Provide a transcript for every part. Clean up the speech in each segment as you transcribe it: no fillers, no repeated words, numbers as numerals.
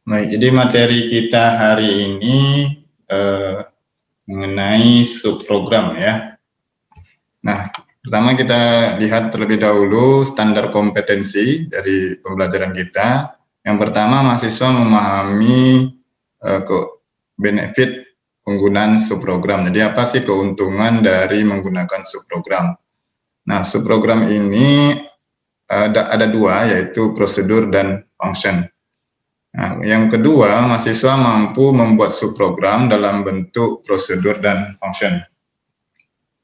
Baik, jadi materi kita hari ini mengenai subprogram ya. Nah, pertama kita lihat terlebih dahulu standar kompetensi dari pembelajaran kita. Yang pertama, mahasiswa memahami benefit penggunaan subprogram. Jadi apa sih keuntungan dari menggunakan subprogram? Nah, subprogram ini ada dua, yaitu prosedur dan function. Nah, yang kedua, mahasiswa mampu membuat subprogram dalam bentuk prosedur dan function.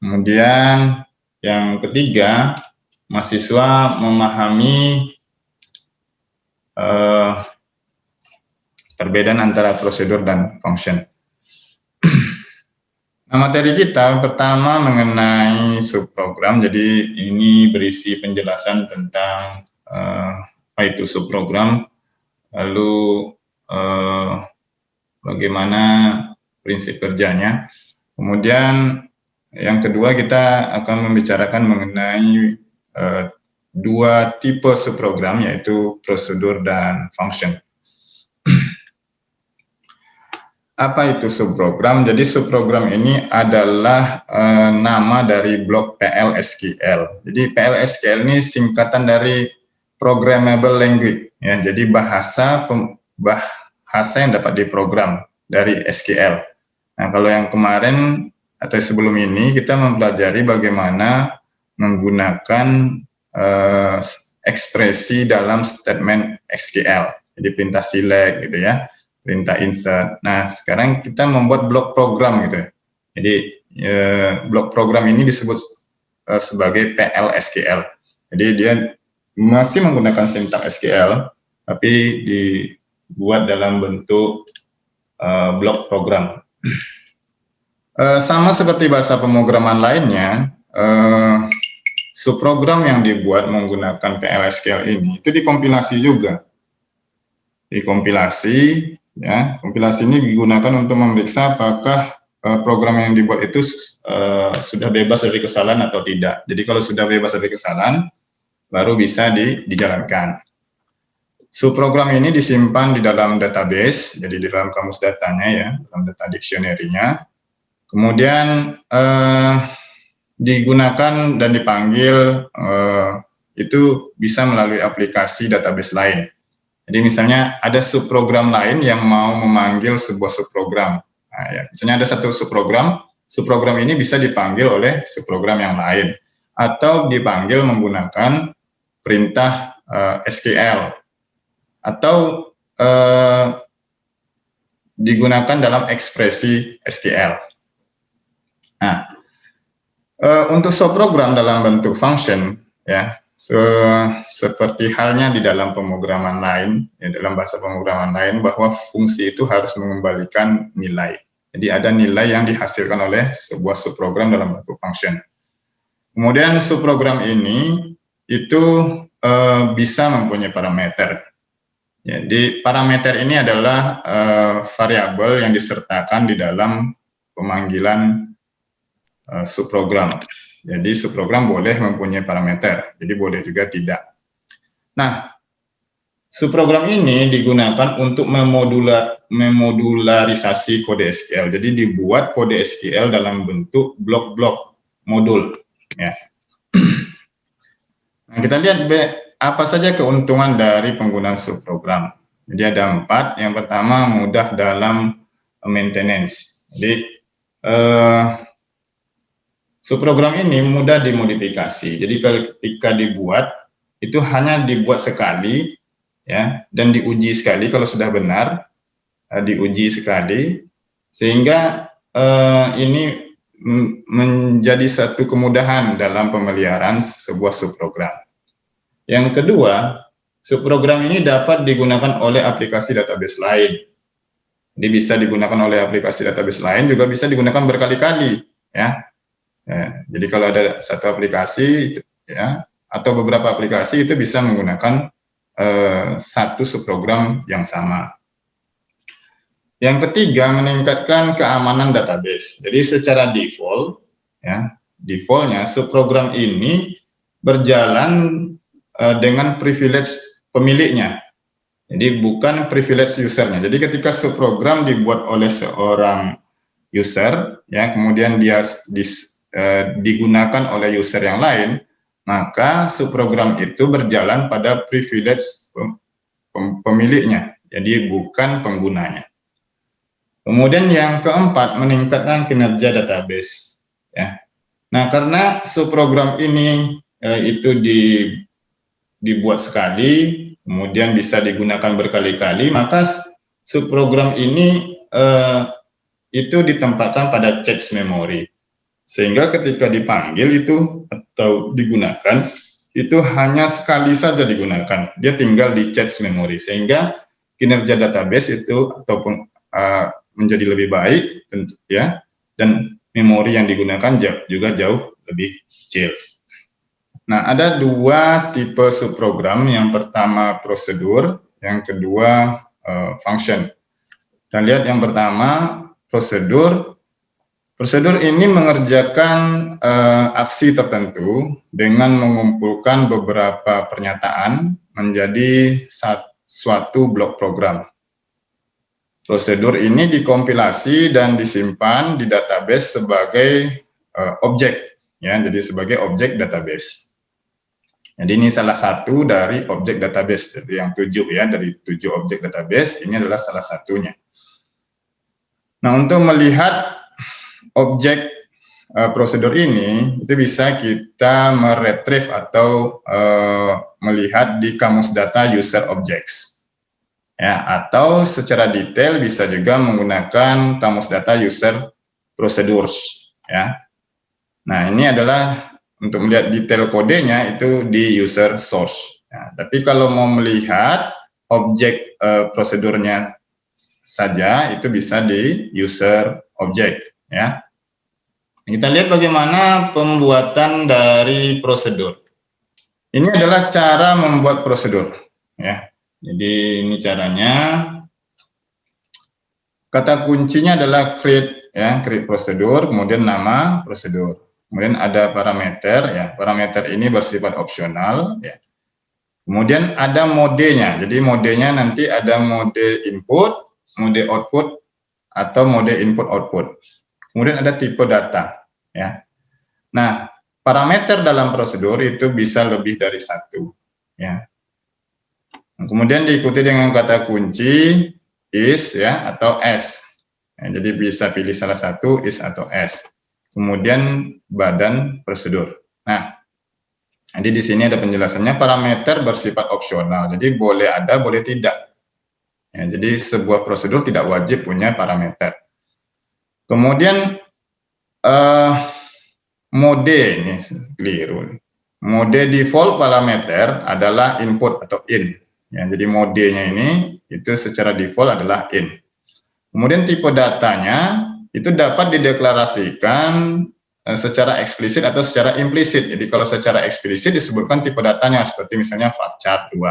Kemudian yang ketiga, mahasiswa memahami perbedaan antara prosedur dan function. Nah, materi kita pertama mengenai subprogram. Jadi ini berisi penjelasan tentang apa itu subprogram, lalu bagaimana prinsip kerjanya. Kemudian yang kedua kita akan membicarakan mengenai dua tipe subprogram, yaitu prosedur dan function. Apa itu subprogram? Jadi subprogram ini adalah nama dari blok PL/SQL. Jadi PL/SQL ini singkatan dari Programmable Language, ya. Jadi bahasa yang dapat diprogram dari SQL. Nah, kalau yang kemarin atau sebelum ini kita mempelajari bagaimana menggunakan ekspresi dalam statement SQL. Jadi perintah select gitu ya, perintah insert. Nah, sekarang kita membuat blok program gitu. Jadi blok program ini disebut sebagai PL/SQL. Jadi dia masih menggunakan sintaks SQL, tapi dibuat dalam bentuk blok program. Sama seperti bahasa pemrograman lainnya, subprogram yang dibuat menggunakan PL/SQL ini itu dikompilasi juga. Dikompilasi, ya. Kompilasi ini digunakan untuk memeriksa apakah program yang dibuat itu sudah bebas dari kesalahan atau tidak. Jadi kalau sudah bebas dari kesalahan, baru bisa dijalankan. Subprogram ini disimpan di dalam database, jadi di dalam kamus datanya ya, dalam data dictionary-nya. Kemudian digunakan dan dipanggil itu bisa melalui aplikasi database lain. Jadi misalnya ada subprogram lain yang mau memanggil sebuah subprogram. Nah, ya, misalnya ada satu subprogram ini bisa dipanggil oleh subprogram yang lain, atau dipanggil menggunakan perintah SQL, atau digunakan dalam ekspresi SQL. Nah, untuk subprogram dalam bentuk function, ya, seperti halnya di dalam pemrograman lain, ya, dalam bahasa pemrograman lain, bahwa fungsi itu harus mengembalikan nilai. Jadi ada nilai yang dihasilkan oleh sebuah subprogram dalam bentuk function. Kemudian subprogram ini itu bisa mempunyai parameter. Jadi parameter ini adalah variabel yang disertakan di dalam pemanggilan subprogram. Jadi subprogram boleh mempunyai parameter, jadi boleh juga tidak. Nah, subprogram ini digunakan untuk memodularisasi kode SQL. Jadi dibuat kode SQL dalam bentuk blok-blok modul. Ya. Nah, kita lihat apa saja keuntungan dari penggunaan subprogram. Jadi ada 4. Yang pertama, mudah dalam maintenance. Jadi subprogram ini mudah dimodifikasi. Jadi ketika dibuat itu hanya dibuat sekali, ya, dan diuji sekali. Kalau sudah benar, diuji sekali, sehingga ini menjadi satu kemudahan dalam pemeliharaan sebuah subprogram. Yang kedua, subprogram ini dapat digunakan oleh aplikasi database lain. Jadi bisa digunakan oleh aplikasi database lain, juga bisa digunakan berkali-kali, ya. Ya, jadi kalau ada satu aplikasi, ya, atau beberapa aplikasi, itu bisa menggunakan satu subprogram yang sama. Yang ketiga, meningkatkan keamanan database. Jadi secara default, ya, defaultnya subprogram ini berjalan dengan privilege pemiliknya. Jadi bukan privilege usernya. Jadi ketika subprogram dibuat oleh seorang user, ya, kemudian dia digunakan oleh user yang lain, maka subprogram itu berjalan pada privilege pemiliknya, jadi bukan penggunanya. Kemudian yang keempat, meningkatkan kinerja database. Ya. Nah, karena subprogram ini itu dibuat sekali, kemudian bisa digunakan berkali-kali, maka subprogram ini itu ditempatkan pada cache memory. Sehingga ketika dipanggil itu atau digunakan, itu hanya sekali saja digunakan. Dia tinggal di cache memory, sehingga kinerja database itu ataupun menjadi lebih baik, tentu ya, dan memori yang digunakan juga jauh lebih kecil. Nah, ada dua tipe subprogram. Yang pertama prosedur, yang kedua function. Kita lihat yang pertama prosedur. Prosedur ini mengerjakan aksi tertentu dengan mengumpulkan beberapa pernyataan menjadi suatu blok program. Prosedur ini dikompilasi dan disimpan di database sebagai objek, ya, jadi sebagai objek database. Jadi ini salah satu dari objek database, jadi yang 7 ya, dari 7 objek database, ini adalah salah satunya. Nah, untuk melihat objek prosedur ini, itu bisa kita meretrieve atau melihat di kamus data user objects. Ya, atau secara detail bisa juga menggunakan kamus data user procedures. Ya. Nah, ini adalah untuk melihat detail kodenya itu di user source. Ya, tapi kalau mau melihat objek prosedurnya saja, itu bisa di user object. Ya. Kita lihat bagaimana pembuatan dari prosedur. Ini adalah cara membuat prosedur. Ya. Jadi ini caranya. Kata kuncinya adalah create, ya, create prosedur, kemudian nama prosedur. Kemudian ada parameter, ya, parameter ini bersifat opsional, ya. Kemudian ada modenya, jadi modenya nanti ada mode input, mode output, atau mode input output. Kemudian ada tipe data, ya. Nah, parameter dalam prosedur itu bisa lebih dari satu, ya. Kemudian diikuti dengan kata kunci is, ya, atau s. Ya, jadi bisa pilih salah satu, is atau s. Kemudian badan prosedur. Nah, jadi di sini ada penjelasannya, parameter bersifat opsional. Jadi boleh ada, boleh tidak. Ya, jadi sebuah prosedur tidak wajib punya parameter. Kemudian mode, ini keliru. Mode default parameter adalah input atau in. Ya, jadi modenya ini itu secara default adalah in. Kemudian tipe datanya itu dapat dideklarasikan secara eksplisit atau secara implisit. Jadi kalau secara eksplisit disebutkan tipe datanya seperti misalnya varchar 2.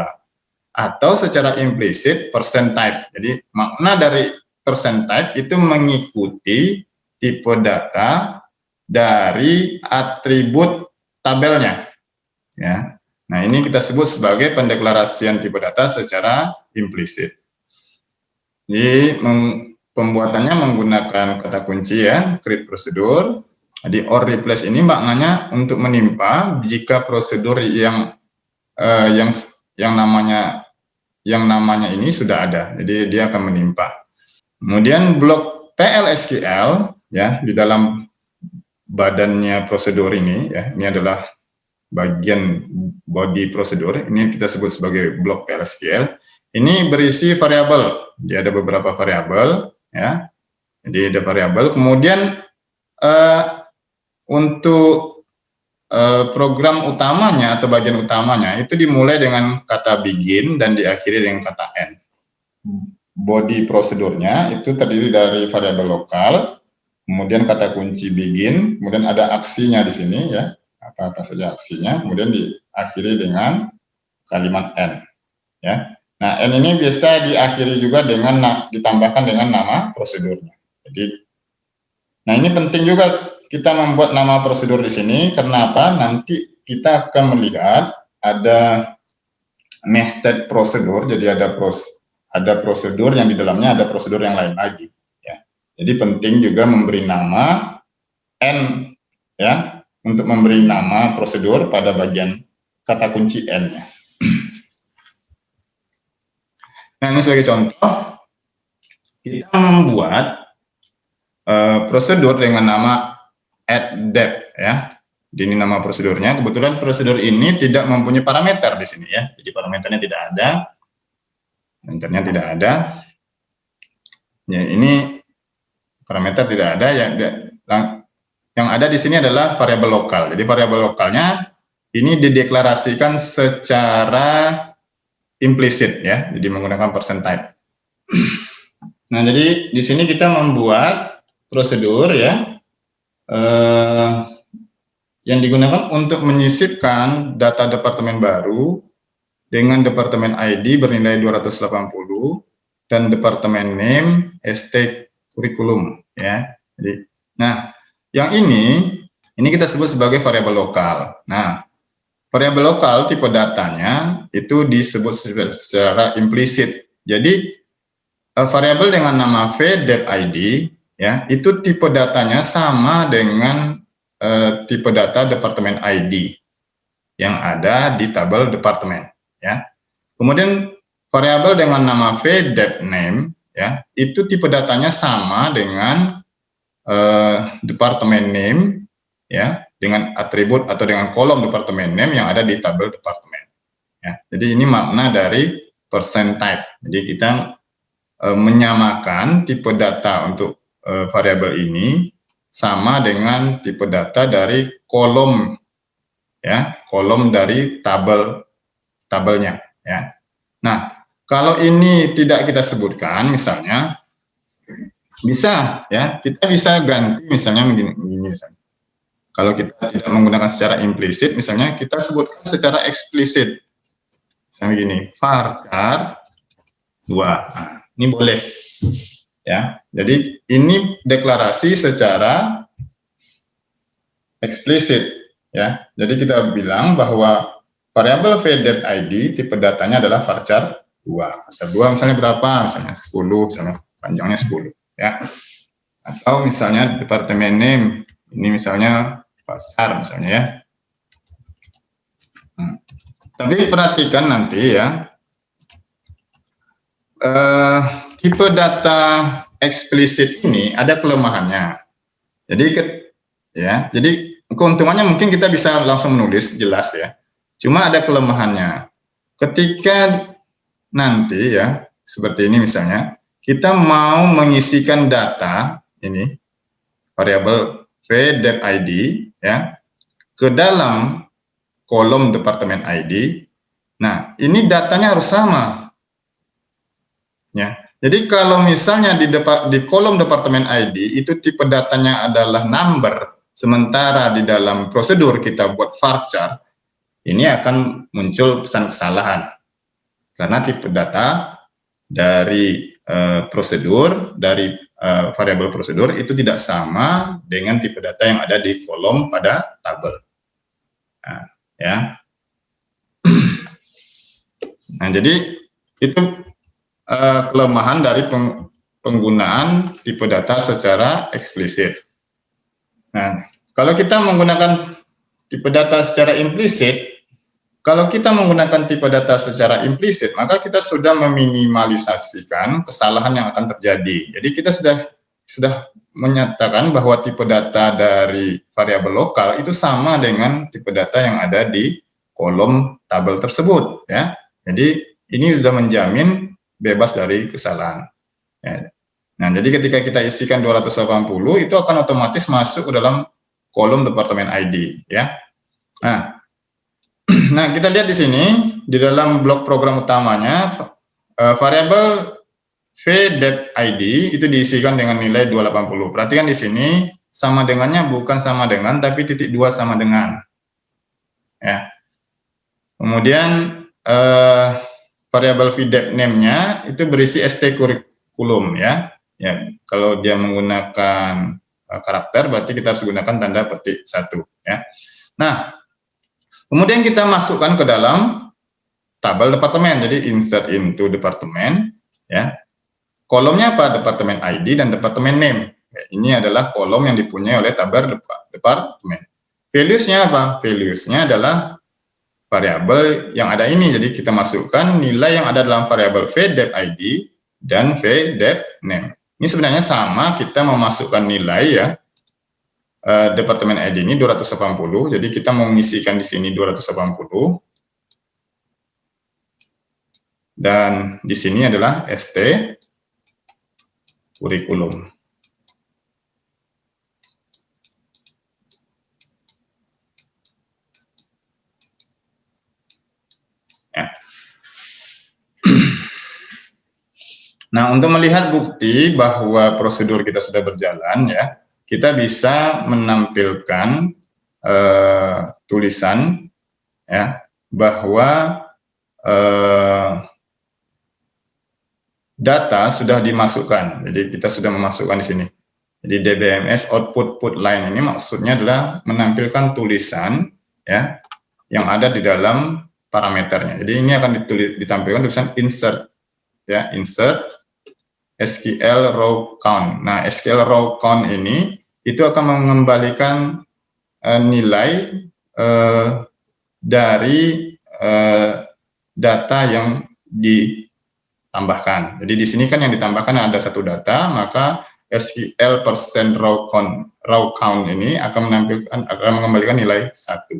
Atau secara implisit %type. Jadi makna dari %type itu mengikuti tipe data dari atribut tabelnya. Ya. Nah, ini kita sebut sebagai pendeklarasian tipe data secara implisit. Jadi pembuatannya menggunakan kata kunci, ya, create prosedur. Jadi or replace ini maknanya untuk menimpa jika prosedur yang namanya ini sudah ada. Jadi dia akan menimpa. Kemudian blok PL/SQL, ya, di dalam badannya prosedur ini, ya, ini adalah bagian body prosedur, ini kita sebut sebagai blok PL/SQL. Ini berisi variabel, dia ada beberapa variabel, ya. Jadi ada variabel. Kemudian untuk program utamanya atau bagian utamanya itu dimulai dengan kata begin dan diakhiri dengan kata end. Body prosedurnya itu terdiri dari variabel lokal, kemudian kata kunci begin, kemudian ada aksinya di sini, ya. Apa saja aksinya, kemudian diakhiri dengan kalimat n, ya. Nah, n ini bisa diakhiri juga dengan ditambahkan dengan nama prosedurnya. Jadi, nah ini penting juga kita membuat nama prosedur di sini. Karena apa? Nanti kita akan melihat ada nested prosedur, jadi ada prosedur yang di dalamnya ada prosedur yang lain lagi, ya. Jadi penting juga memberi nama N, ya, untuk memberi nama prosedur pada bagian kata kunci N-nya. Nah, ini sebagai contoh, kita membuat prosedur dengan nama add_dep, ya. Ini nama prosedurnya. Kebetulan prosedur ini tidak mempunyai parameter di sini, ya. Jadi parameternya tidak ada. Parameternya tidak ada. Ya, ini parameter tidak ada. Yang ada di sini adalah variabel lokal. Jadi variabel lokalnya ini dideklarasikan secara implisit, ya. Jadi menggunakan %type. Nah, jadi di sini kita membuat prosedur, ya, yang digunakan untuk menyisipkan data departemen baru dengan departemen ID bernilai 280 dan departemen name ST kurikulum, ya. Jadi, nah, yang ini kita sebut sebagai variabel lokal. Nah, variabel lokal tipe datanya itu disebut secara implisit. Jadi variabel dengan nama v_dep_id, ya, itu tipe datanya sama dengan tipe data departemen ID yang ada di tabel departemen, ya. Kemudian variabel dengan nama v_dep_name, ya, itu tipe datanya sama dengan departemen name, ya, dengan atribut atau dengan kolom departemen name yang ada di tabel departemen, ya. Jadi ini makna dari %type. Jadi kita menyamakan tipe data untuk variabel ini sama dengan tipe data dari kolom, ya, kolom dari tabelnya, ya. Nah, kalau ini tidak kita sebutkan, misalnya bisa, ya, kita bisa ganti misalnya begini misalnya. Kalau kita tidak menggunakan secara implisit, misalnya kita sebutkan secara eksplisit, misalnya begini, varchar 2. Nah, ini boleh, ya. Jadi ini deklarasi secara eksplisit, ya. Jadi kita bilang bahwa variabel v_dep_id tipe datanya adalah varchar 2. Varchar 2 misalnya berapa? Misalnya 10, misalnya panjangnya 10, ya. Atau misalnya departemen name, ini misalnya varchar misalnya, ya. Tapi perhatikan nanti, ya, tipe data eksplisit ini ada kelemahannya. Jadi jadi keuntungannya mungkin kita bisa langsung menulis jelas, ya. Cuma ada kelemahannya. Ketika nanti, ya, seperti ini misalnya, kita mau mengisikan data ini variabel v_dep_id, ya, ke dalam kolom departemen ID. Nah, ini datanya harus sama, ya. Jadi kalau misalnya di kolom departemen ID itu tipe datanya adalah number, sementara di dalam prosedur kita buat varchar, ini akan muncul pesan kesalahan karena tipe data dari prosedur, dari variabel prosedur itu tidak sama dengan tipe data yang ada di kolom pada tabel. Nah, ya. Nah, jadi itu kelemahan dari penggunaan tipe data secara eksplisit. Nah, kalau kita menggunakan tipe data secara implisit, maka kita sudah meminimalisasikan kesalahan yang akan terjadi. Jadi kita sudah menyatakan bahwa tipe data dari variabel lokal itu sama dengan tipe data yang ada di kolom tabel tersebut, ya. Jadi ini sudah menjamin bebas dari kesalahan, ya. Nah, jadi ketika kita isikan 280 itu akan otomatis masuk ke dalam kolom departemen ID, ya. Nah, kita lihat di sini di dalam blok program utamanya variabel v_dep_id itu diisikan dengan nilai 280. Perhatikan di sini sama dengannya bukan sama dengan tapi titik 2 sama dengan, ya. Kemudian variabel v_dep_name-nya itu berisi ST kurikulum, ya. Ya, kalau dia menggunakan karakter berarti kita harus gunakan tanda petik 1, ya. Nah, kemudian kita masukkan ke dalam tabel departemen. Jadi insert into departemen, ya. Kolomnya apa? Departemen ID dan departemen name. Ini adalah kolom yang dipunyai oleh tabel departemen. Values-nya apa? Values-nya adalah variabel yang ada ini. Jadi kita masukkan nilai yang ada dalam variabel v.id dan v.name. Ini sebenarnya sama, kita memasukkan nilai ya. Departemen ID ini 280, jadi kita mau mengisikan di sini 280. Dan di sini adalah ST kurikulum. Ya. Nah, untuk melihat bukti bahwa prosedur kita sudah berjalan, ya, kita bisa menampilkan tulisan, ya, bahwa data sudah dimasukkan. Jadi kita sudah memasukkan di sini. Jadi DBMS output put line ini maksudnya adalah menampilkan tulisan, ya, yang ada di dalam parameternya. Jadi ini akan ditampilkan tulisan insert, ya, insert SQL row count. Nah, SQL row count ini itu akan mengembalikan nilai dari data yang ditambahkan. Jadi di sini kan yang ditambahkan ada satu data, maka SQL percent row count ini akan mengembalikan nilai 1.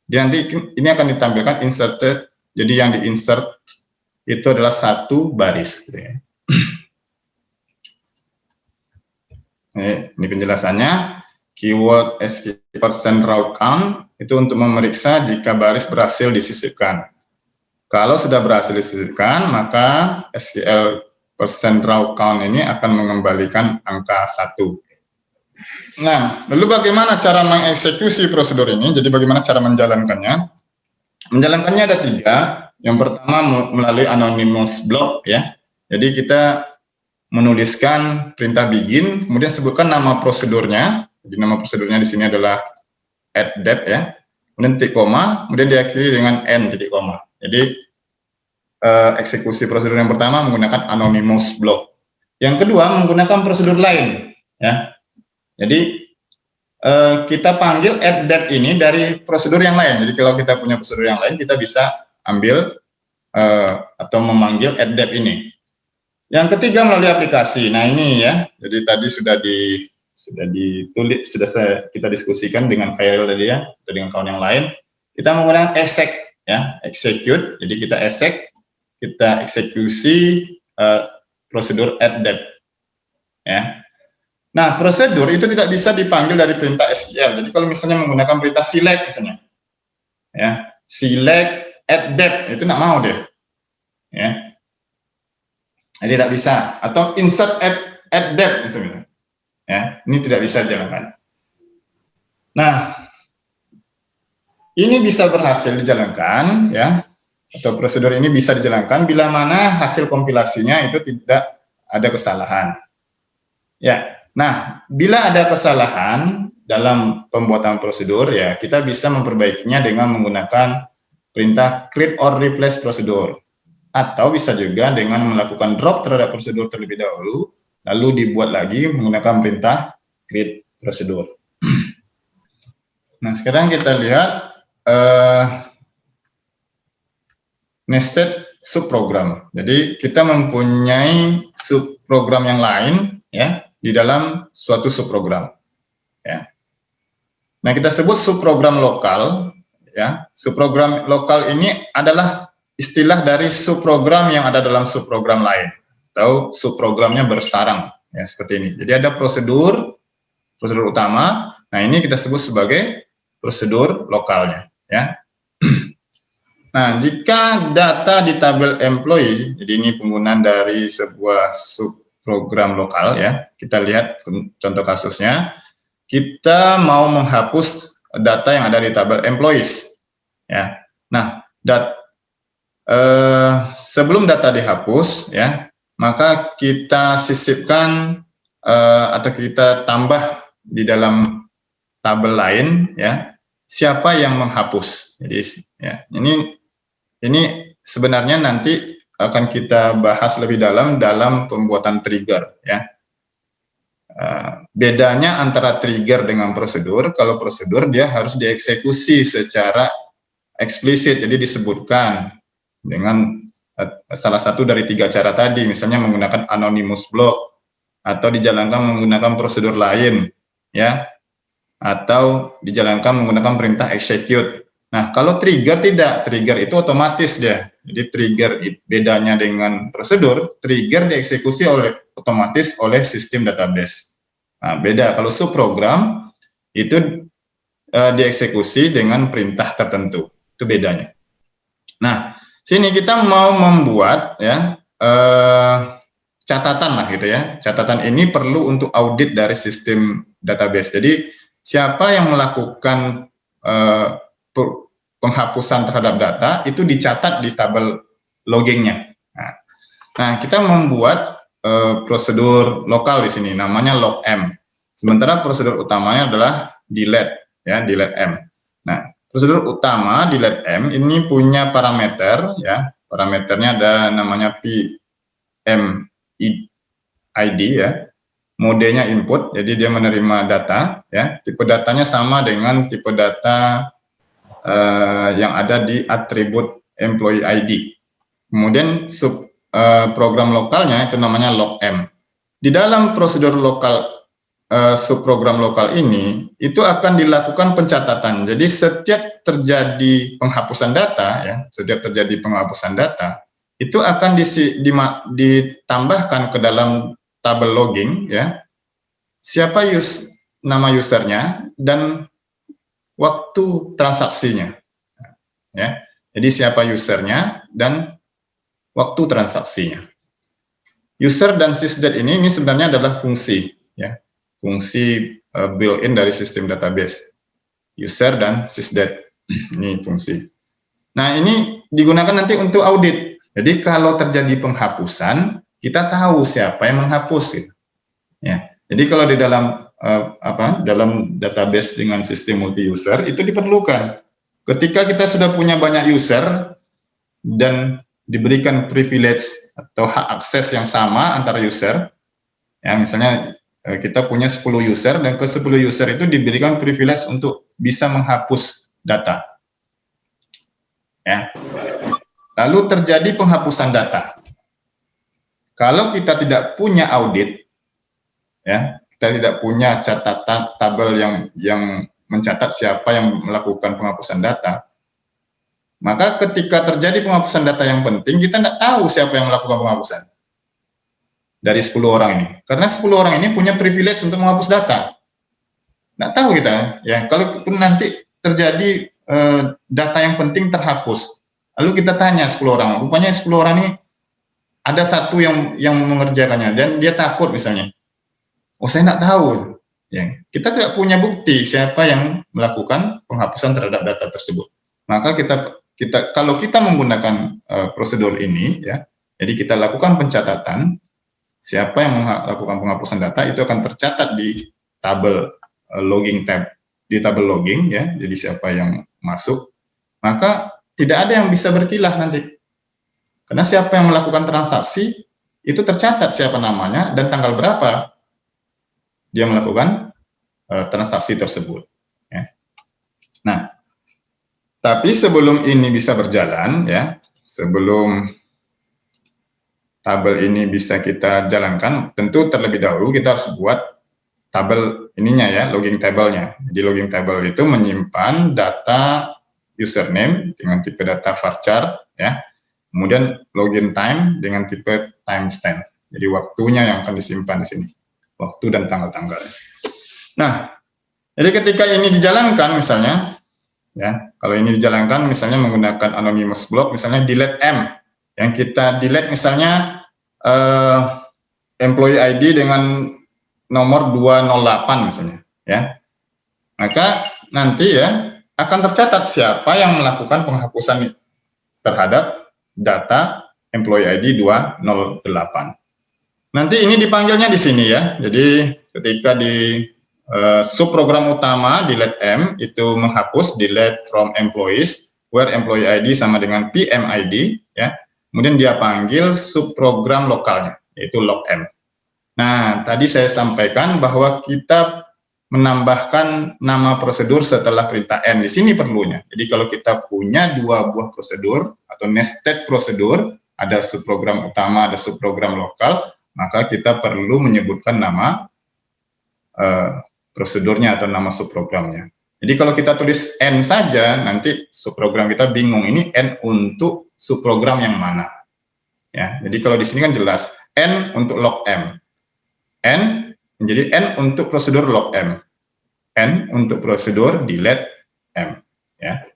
Jadi nanti ini akan ditampilkan inserted. Jadi yang di-insert itu adalah 1 baris. Gitu ya. Ini penjelasannya. Keyword SQL percent row count itu untuk memeriksa jika baris berhasil disisipkan. Kalau sudah berhasil disisipkan, maka SQL percent row count ini akan mengembalikan angka 1. Nah, lalu bagaimana cara mengeksekusi prosedur ini? Jadi bagaimana cara menjalankannya? Menjalankannya ada 3. Yang pertama melalui anonymous block, ya. Jadi kita menuliskan perintah begin, kemudian sebutkan nama prosedurnya. Jadi nama prosedurnya di sini adalah add_dep, ya. Kemudian titik koma, kemudian diakhiri dengan n titik koma. Jadi eksekusi prosedur yang pertama menggunakan anonymous block. Yang kedua menggunakan prosedur lain, ya. Jadi kita panggil add_dep ini dari prosedur yang lain. Jadi kalau kita punya prosedur yang lain, kita bisa ambil atau memanggil add_dep ini. Yang ketiga melalui aplikasi. Nah ini ya. Jadi tadi sudah ditulis, kita diskusikan dengan Khairil tadi ya, atau dengan kawan yang lain. Kita menggunakan exec, ya, execute. Jadi kita exec, kita eksekusi prosedur add_dep, ya. Nah, prosedur itu tidak bisa dipanggil dari perintah SQL. Jadi kalau misalnya menggunakan perintah select misalnya, ya, select add_dep itu nggak mau deh, ya. Jadi tidak bisa. Atau insert add_dep itu, ya, ini tidak bisa dijalankan. Nah, ini bisa berhasil dijalankan, ya. Atau prosedur ini bisa dijalankan bila mana hasil kompilasinya itu tidak ada kesalahan. Ya, nah bila ada kesalahan dalam pembuatan prosedur, ya kita bisa memperbaikinya dengan menggunakan perintah create or replace prosedur, atau bisa juga dengan melakukan drop terhadap prosedur terlebih dahulu, lalu dibuat lagi menggunakan perintah create prosedur. Nah sekarang kita lihat nested subprogram. Jadi kita mempunyai subprogram yang lain, ya, di dalam suatu subprogram, ya. Nah kita sebut subprogram lokal, ya. Subprogram lokal ini adalah istilah dari subprogram yang ada dalam subprogram lain, atau subprogramnya bersarang, ya, seperti ini. Jadi ada prosedur utama. Nah ini kita sebut sebagai prosedur lokalnya, ya. Nah, jika data di tabel employee, jadi ini penggunaan dari sebuah subprogram lokal, ya. Kita lihat contoh kasusnya. Kita mau menghapus data yang ada di tabel employees, ya. Nah, sebelum data dihapus, ya, maka kita sisipkan atau kita tambah di dalam tabel lain, ya, siapa yang menghapus. Jadi, ya, ini sebenarnya nanti akan kita bahas lebih dalam pembuatan trigger, ya. Bedanya antara trigger dengan prosedur, kalau prosedur dia harus dieksekusi secara eksplisit, jadi disebutkan dengan salah satu dari 3 cara tadi, misalnya menggunakan anonymous block, atau dijalankan menggunakan prosedur lain, ya, atau dijalankan menggunakan perintah execute. Nah, kalau trigger tidak, trigger itu otomatis dia. Jadi trigger bedanya dengan prosedur, trigger dieksekusi otomatis oleh sistem database. Nah, beda kalau subprogram itu dieksekusi dengan perintah tertentu. Itu bedanya. Nah, sini kita mau membuat ya catatan lah gitu ya. Catatan ini perlu untuk audit dari sistem database. Jadi siapa yang melakukan penghapusan terhadap data itu dicatat di tabel loggingnya. Nah, kita membuat prosedur lokal di sini, namanya logm. Sementara prosedur utamanya adalah delete, ya, delete m. Nah, prosedur utama delete m ini punya parameter, ya, parameternya ada namanya PMID, ya. Modenya input, jadi dia menerima data, ya. Tipe datanya sama dengan tipe data yang ada di atribut employee ID. Kemudian program lokalnya itu namanya logm. Di dalam prosedur lokal subprogram lokal ini itu akan dilakukan pencatatan. Jadi setiap terjadi penghapusan data, ya, setiap terjadi penghapusan data itu akan ditambahkan ke dalam tabel logging, ya. Siapa nama usernya dan waktu transaksinya, ya. Jadi siapa usernya dan waktu transaksinya. User dan sysdate ini sebenarnya adalah fungsi, ya, fungsi built-in dari sistem database. User dan sysdate ini fungsi. Nah, ini digunakan nanti untuk audit. Jadi kalau terjadi penghapusan, kita tahu siapa yang menghapus, gitu. Ya. Jadi kalau di dalam dalam database dengan sistem multi user itu diperlukan. Ketika kita sudah punya banyak user dan diberikan privilege atau hak akses yang sama antara user, ya, misalnya kita punya 10 user dan ke 10 user itu diberikan privilege untuk bisa menghapus data, ya. Lalu terjadi penghapusan data. Kalau kita tidak punya audit, ya, kita tidak punya catatan tabel yang mencatat siapa yang melakukan penghapusan data, maka ketika terjadi penghapusan data yang penting, kita tidak tahu siapa yang melakukan penghapusan dari 10 orang ini. Karena 10 orang ini punya privilege untuk menghapus data. Tidak tahu kita, ya. Kalau nanti terjadi data yang penting terhapus, lalu kita tanya 10 orang, rupanya 10 orang ini ada satu yang mengerjakannya dan dia takut misalnya. Oh, saya tidak tahu. Ya, kita tidak punya bukti siapa yang melakukan penghapusan terhadap data tersebut. Maka kalau kita menggunakan prosedur ini, ya, jadi kita lakukan pencatatan siapa yang melakukan penghapusan data itu akan tercatat di tabel logging tab, di tabel logging, ya. Jadi siapa yang masuk, maka tidak ada yang bisa berkilah nanti. Karena siapa yang melakukan transaksi itu tercatat siapa namanya dan tanggal berapa dia melakukan transaksi tersebut, ya. Nah, tapi sebelum ini bisa berjalan, ya, sebelum tabel ini bisa kita jalankan, tentu terlebih dahulu kita harus buat tabel ininya, ya, logging tabelnya. Jadi logging table itu menyimpan data username dengan tipe data varchar, ya. Kemudian login time dengan tipe timestamp. Jadi waktunya yang akan disimpan di sini, waktu dan tanggal-tanggal. Nah, jadi ketika ini dijalankan misalnya, ya, kalau ini dijalankan misalnya menggunakan anonymous block, misalnya delete m, yang kita delete misalnya employee ID dengan nomor 208 misalnya, ya, maka nanti, ya, akan tercatat siapa yang melakukan penghapusan terhadap data employee ID 208. Nanti ini dipanggilnya di sini, ya. Jadi ketika di subprogram utama delete m itu menghapus delete from employees, where employee ID sama dengan PMID, ya. Kemudian dia panggil subprogram lokalnya, yaitu logm. Nah, tadi saya sampaikan bahwa kita menambahkan nama prosedur setelah perintah N. Di sini perlunya. Jadi kalau kita punya dua buah prosedur atau nested prosedur, ada subprogram utama, ada subprogram lokal, maka kita perlu menyebutkan nama prosedurnya atau nama subprogramnya. Jadi kalau kita tulis N saja, nanti subprogram kita bingung, ini N untuk subprogram yang mana. Ya, jadi kalau di sini kan jelas, N untuk logm. N menjadi N untuk prosedur logm. N untuk prosedur delete M. Ya.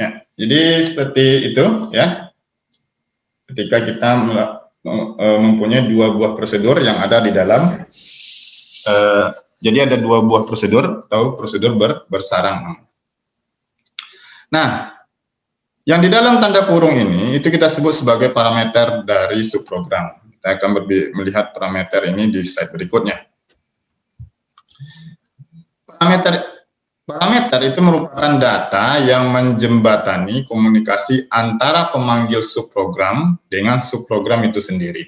Ya, jadi seperti itu ya. Ketika kita mempunyai dua buah prosedur yang ada di dalam, jadi ada dua buah prosedur atau prosedur bersarang. Nah, yang di dalam tanda kurung ini itu kita sebut sebagai parameter dari subprogram. Kita akan melihat parameter ini di slide berikutnya. Parameter itu merupakan data yang menjembatani komunikasi antara pemanggil subprogram dengan subprogram itu sendiri.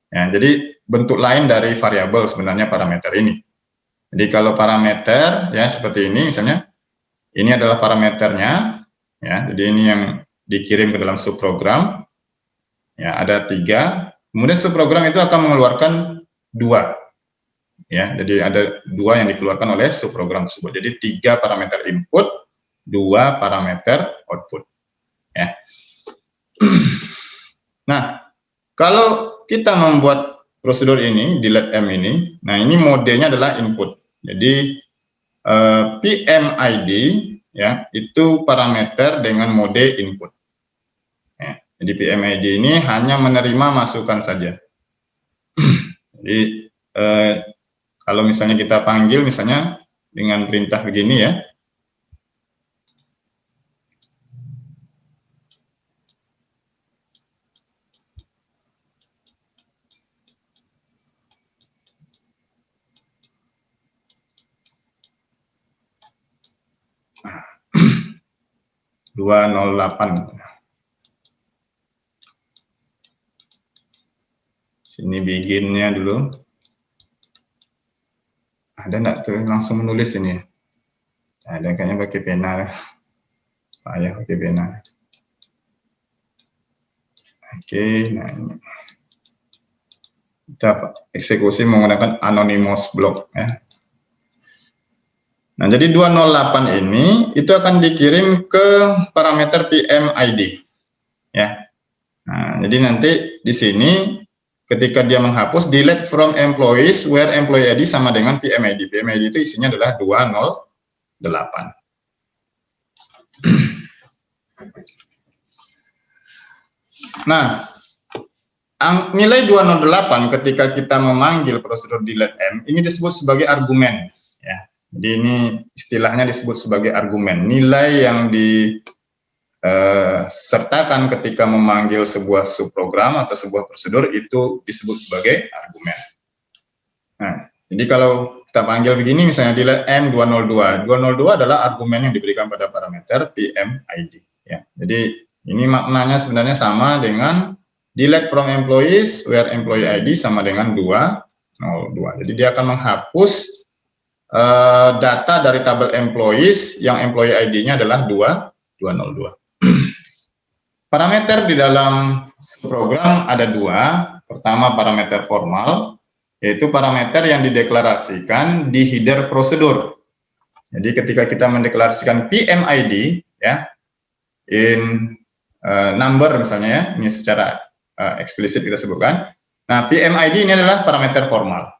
Ya, jadi bentuk lain dari variabel sebenarnya parameter ini. Jadi kalau parameter ya seperti ini misalnya, ini adalah parameternya, ya. Jadi ini yang dikirim ke dalam subprogram. Ya, ada 3. Kemudian subprogram itu akan mengeluarkan 2. Ya, jadi ada 2 yang dikeluarkan oleh subprogram tersebut. Jadi 3 parameter input, 2 parameter output. Ya. Nah, kalau kita membuat prosedur ini, delete M ini, nah ini modenya adalah input. Jadi PMID ya itu parameter dengan mode input. Ya, jadi PMID ini hanya menerima masukan saja. Jadi kalau misalnya kita panggil misalnya dengan perintah begini ya. Nah, 208. Sini beginnya dulu. Ada enggak tuh langsung menulis ini? Ada kayaknya pakai pena. Payah pakai pena. Oke, nah ini. Kita eksekusi menggunakan anonymous block ya. Nah, jadi 208 ini itu akan dikirim ke parameter PMID ya. Nah, jadi nanti di sini ketika dia menghapus delete from employees where employee ID sama dengan PMID. PMID itu isinya adalah 208. Nah, nilai 208 ketika kita memanggil prosedur delete M ini disebut sebagai argumen ya. Jadi ini istilahnya disebut sebagai argumen, nilai yang disertakan ketika memanggil sebuah subprogram atau sebuah prosedur itu disebut sebagai argumen. Nah, jadi kalau kita panggil begini misalnya delete M202, 202 adalah argumen yang diberikan pada parameter PMID ya. Jadi ini maknanya sebenarnya sama dengan delete from employees where employee ID sama dengan 202. Jadi dia akan menghapus data dari tabel employees yang employee ID-nya adalah 202. Parameter di dalam program ada 2. Pertama parameter formal, yaitu parameter yang dideklarasikan di header prosedur. Jadi ketika kita mendeklarasikan PMID ya, in number misalnya ya, ini secara eksplisit kita sebutkan. Nah, PMID ini adalah parameter formal.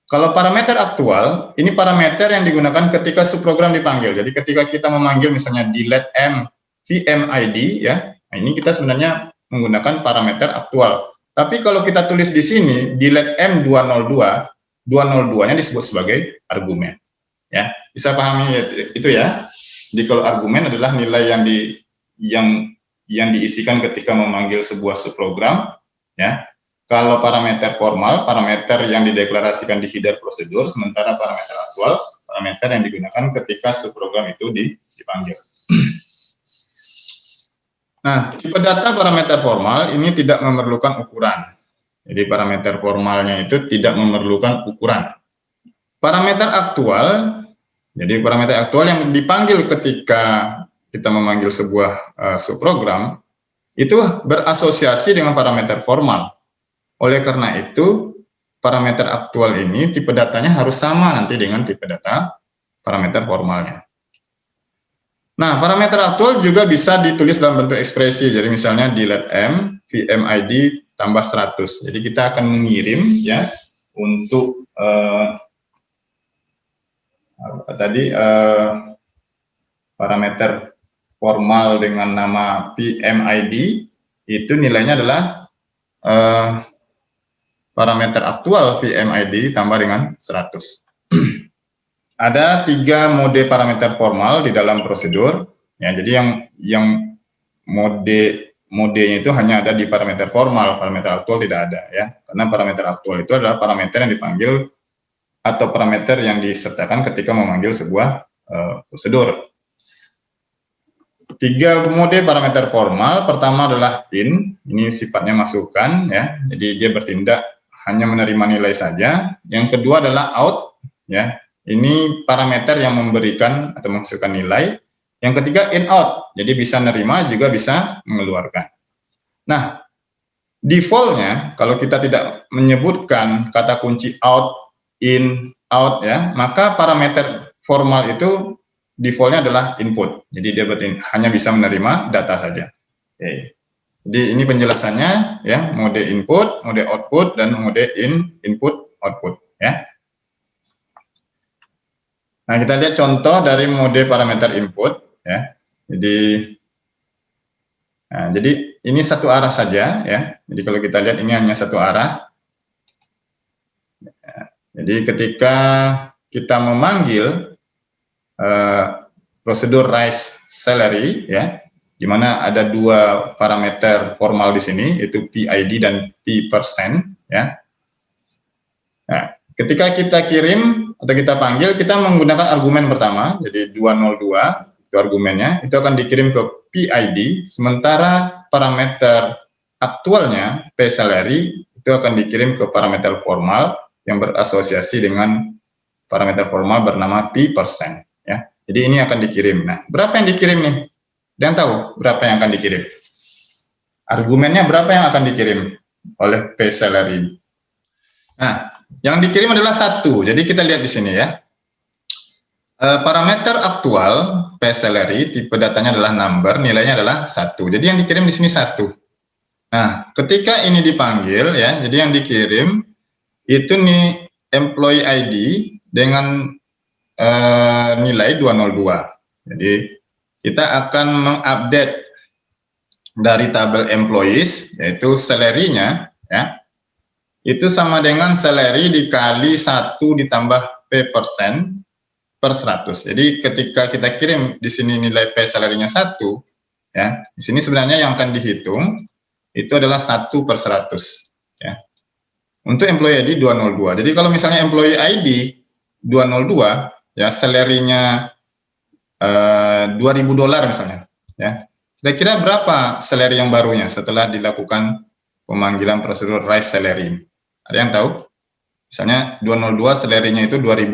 Kalau parameter aktual, ini parameter yang digunakan ketika subprogram dipanggil. Jadi ketika kita memanggil misalnya delete M PMID ya, nah ini kita sebenarnya menggunakan parameter aktual. Tapi kalau kita tulis di sini delete M202, 202-nya disebut sebagai argumen. Ya, bisa pahami itu ya. Jadi kalau argumen adalah nilai yang diisikan ketika memanggil sebuah subprogram ya. Kalau parameter formal, parameter yang dideklarasikan di header prosedur, sementara parameter aktual, parameter yang digunakan ketika subprogram itu dipanggil. Nah, tipe data parameter formal ini tidak memerlukan ukuran. Jadi parameter formalnya itu tidak memerlukan ukuran. Parameter aktual, jadi parameter aktual yang dipanggil ketika kita memanggil sebuah subprogram, itu berasosiasi dengan parameter formal. Oleh karena itu, parameter aktual ini tipe datanya harus sama nanti dengan tipe data parameter formalnya. Nah, parameter aktual juga bisa ditulis dalam bentuk ekspresi. Jadi misalnya di let m vmid tambah 100. Jadi kita akan mengirim ya untuk parameter formal dengan nama PMID itu nilainya adalah parameter aktual VMID tambah dengan 100. Ada 3 mode parameter formal di dalam prosedur. Ya, jadi yang modenya itu hanya ada di parameter formal, parameter aktual tidak ada ya. Karena parameter aktual itu adalah parameter yang dipanggil atau parameter yang disertakan ketika memanggil sebuah prosedur. 3 mode parameter formal, pertama adalah in, ini sifatnya masukan ya, jadi dia bertindak hanya menerima nilai saja. Yang kedua adalah out ya, ini parameter yang memberikan atau menghasilkan nilai. Yang ketiga in out, jadi bisa menerima juga bisa mengeluarkan. Nah, defaultnya kalau kita tidak menyebutkan kata kunci out, in, out ya, maka parameter formal itu defaultnya adalah input. Jadi dia hanya bisa menerima data saja. Oke. Jadi ini penjelasannya ya, mode input, mode output, dan mode input output ya. Nah, kita lihat contoh dari mode parameter input ya. Jadi ini satu arah saja ya. Jadi kalau kita lihat ini hanya satu arah. Jadi ketika kita memanggil prosedur raise salary ya, di mana ada 2 parameter formal di sini, yaitu PID dan P% ya. Nah, ketika kita kirim atau kita panggil, kita menggunakan argumen pertama, jadi 202 itu argumennya, itu akan dikirim ke PID, sementara parameter aktualnya P salary itu akan dikirim ke parameter formal yang berasosiasi dengan parameter formal bernama P% ya. Jadi ini akan dikirim. Nah, berapa yang dikirim nih? Dan tahu berapa yang akan dikirim? Argumennya berapa yang akan dikirim oleh P salary? Nah, yang dikirim adalah 1. Jadi kita lihat di sini ya. Parameter aktual P salary, tipe datanya adalah number, nilainya adalah 1. Jadi yang dikirim di sini 1. Nah, ketika ini dipanggil ya, jadi yang dikirim itu nih employee ID dengan nilai 202. Jadi kita akan mengupdate dari tabel employees, yaitu salary-nya ya, itu sama dengan salary dikali 1 ditambah P% per 100. Jadi ketika kita kirim di sini nilai P salary-nya 1 ya, di sini sebenarnya yang akan dihitung itu adalah 1 per 100 ya. Untuk employee ID 202. Jadi kalau misalnya employee ID 202 ya, salary-nya $2.000 misalnya ya. Kira-kira berapa salary yang barunya setelah dilakukan pemanggilan prosedur raise salary? Ada yang tahu? Misalnya 202 salary-nya itu $2.000.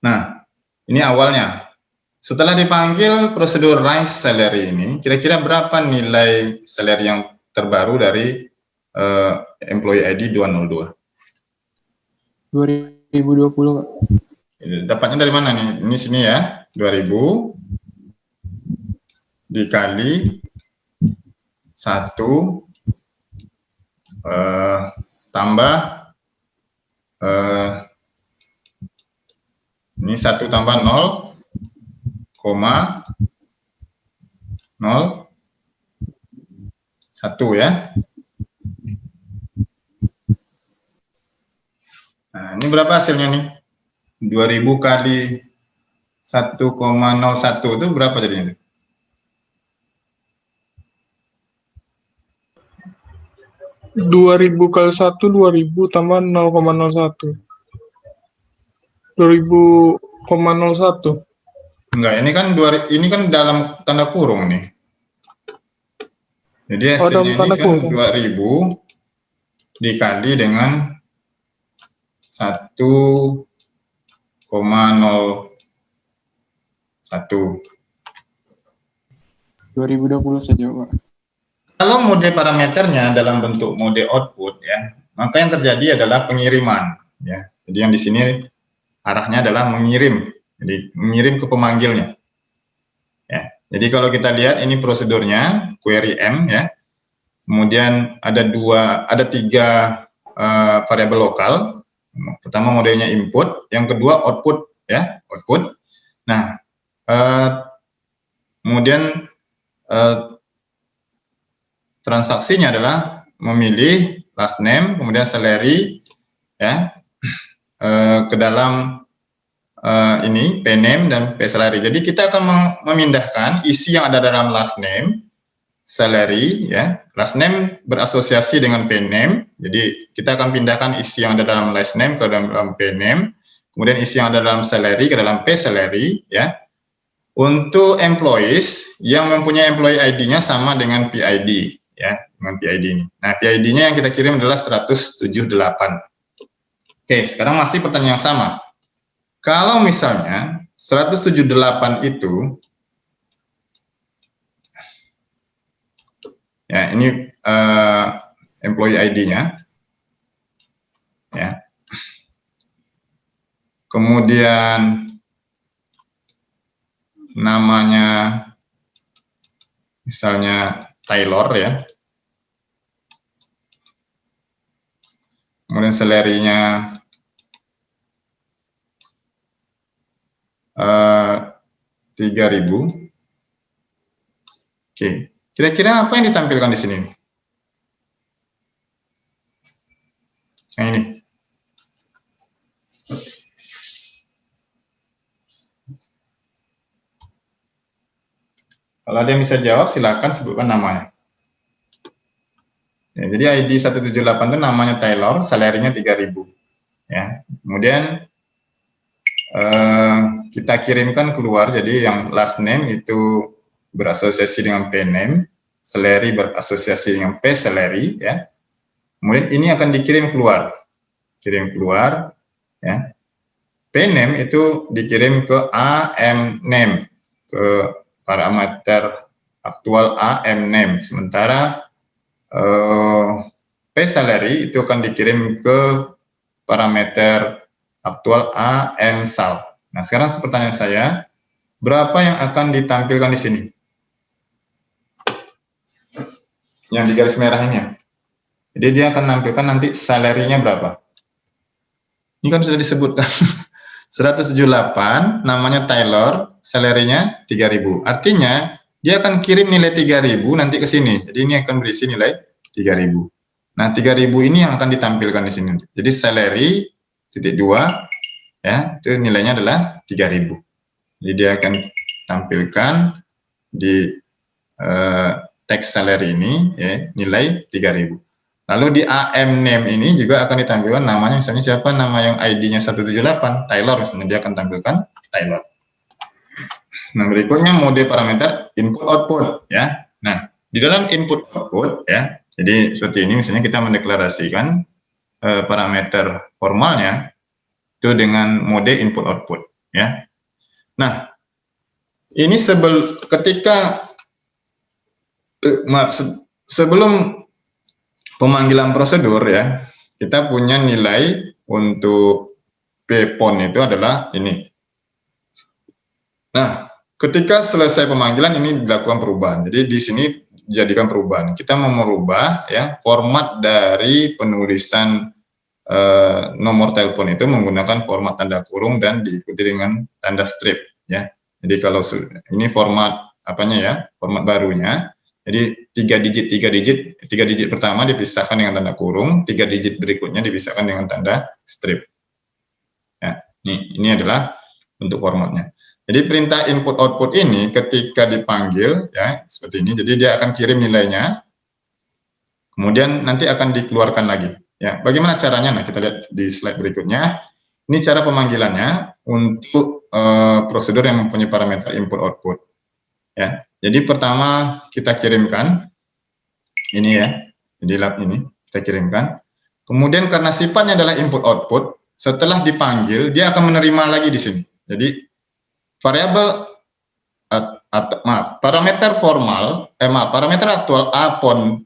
Nah, ini awalnya. Setelah dipanggil prosedur raise salary ini, kira-kira berapa nilai salary yang terbaru dari employee ID 202? 2020, Pak. Dapatnya dari mana nih? Ini sini ya, 2000 dikali 1 tambah ini 1 tambah 0,01 ya. Nah, ini berapa hasilnya nih? 2000 kali 1,01 itu berapa jadinya? 2000 kali 1 2000 tambah 0,01. 2000,01. Enggak, ini kan dalam tanda kurung nih. Jadi hasilnya ini kan 2000 dikali dengan 1,01. 2020 saja, Pak. Kalau mode parameternya dalam bentuk mode output ya, maka yang terjadi adalah pengiriman ya. Jadi yang di sini arahnya adalah mengirim. Jadi mengirim ke pemanggilnya. Ya. Jadi kalau kita lihat ini prosedurnya query M ya. Kemudian ada tiga variabel lokal. Pertama modenya input, yang kedua output ya, output. Nah, kemudian transaksinya adalah memilih last name, kemudian salary ya ke dalam ini pname dan psalary. Jadi kita akan memindahkan isi yang ada dalam last name, salary ya. Last name berasosiasi dengan pname. Jadi kita akan pindahkan isi yang ada dalam last name ke dalam pname, kemudian isi yang ada dalam salary ke dalam psalary ya. Untuk employees yang mempunyai employee ID-nya sama dengan PID ya, dengan PID ini. Nah, PID-nya yang kita kirim adalah 178. Oke, sekarang masih pertanyaan yang sama. Kalau misalnya 178 itu ya, ini employee ID-nya ya. Kemudian namanya misalnya Taylor ya. Kemudian salary-nya 3.000. Oke, kira-kira apa yang ditampilkan di sini? Nah, ini. Kalau ada yang bisa jawab, silakan sebutkan namanya. Ya, jadi ID 178 itu namanya Taylor, salary-nya 3.000. Ya, kemudian kita kirimkan keluar, jadi yang last name itu berasosiasi dengan pname, salary berasosiasi dengan psalary ya. Kemudian ini akan dikirim keluar. Kirim keluar ya. Pname itu dikirim ke AM name, ke parameter aktual AM name. Sementara psalary itu akan dikirim ke parameter aktual AM sal. Nah, sekarang pertanyaan saya, berapa yang akan ditampilkan di sini? Yang di garis merah ini. Jadi dia akan menampilkan nanti salary-nya berapa. Ini kan sudah disebutkan. 178, namanya Taylor, salary-nya 3.000. Artinya, dia akan kirim nilai 3.000 nanti ke sini. Jadi ini akan berisi nilai 3.000. Nah, 3.000 ini yang akan ditampilkan di sini. Jadi salary titik 2 ya, itu nilainya adalah 3.000. Jadi dia akan tampilkan di teks salary ini ya, nilai 3.000. Lalu di AM name ini juga akan ditampilkan namanya, misalnya siapa nama yang ID-nya 178, Taylor misalnya, dia akan tampilkan Taylor. Nah, berikutnya mode parameter input output ya. Nah, di dalam input output ya, jadi seperti ini misalnya kita mendeklarasikan parameter formalnya itu dengan mode input output ya. Nah, ini sebelum pemanggilan prosedur ya, kita punya nilai untuk PPON itu adalah ini. Nah, ketika selesai pemanggilan ini dilakukan perubahan. Jadi di sini dijadikan perubahan. Kita mau merubah ya format dari penulisan nomor telepon itu menggunakan format tanda kurung dan diikuti dengan tanda strip ya. Jadi kalau ini format apanya ya, format barunya. Jadi 3 digit pertama dipisahkan dengan tanda kurung, 3 digit berikutnya dipisahkan dengan tanda strip. Ya, ini adalah bentuk formatnya. Jadi perintah input output ini ketika dipanggil ya seperti ini, jadi dia akan kirim nilainya. Kemudian nanti akan dikeluarkan lagi. Ya, bagaimana caranya? Nah, kita lihat di slide berikutnya. Ini cara pemanggilannya untuk prosedur yang mempunyai parameter input output. Ya, jadi pertama kita kirimkan ini ya, di lab ini kita kirimkan. Kemudian karena sifatnya adalah input output, setelah dipanggil dia akan menerima lagi di sini. Jadi variabel parameter formal, parameter aktual upon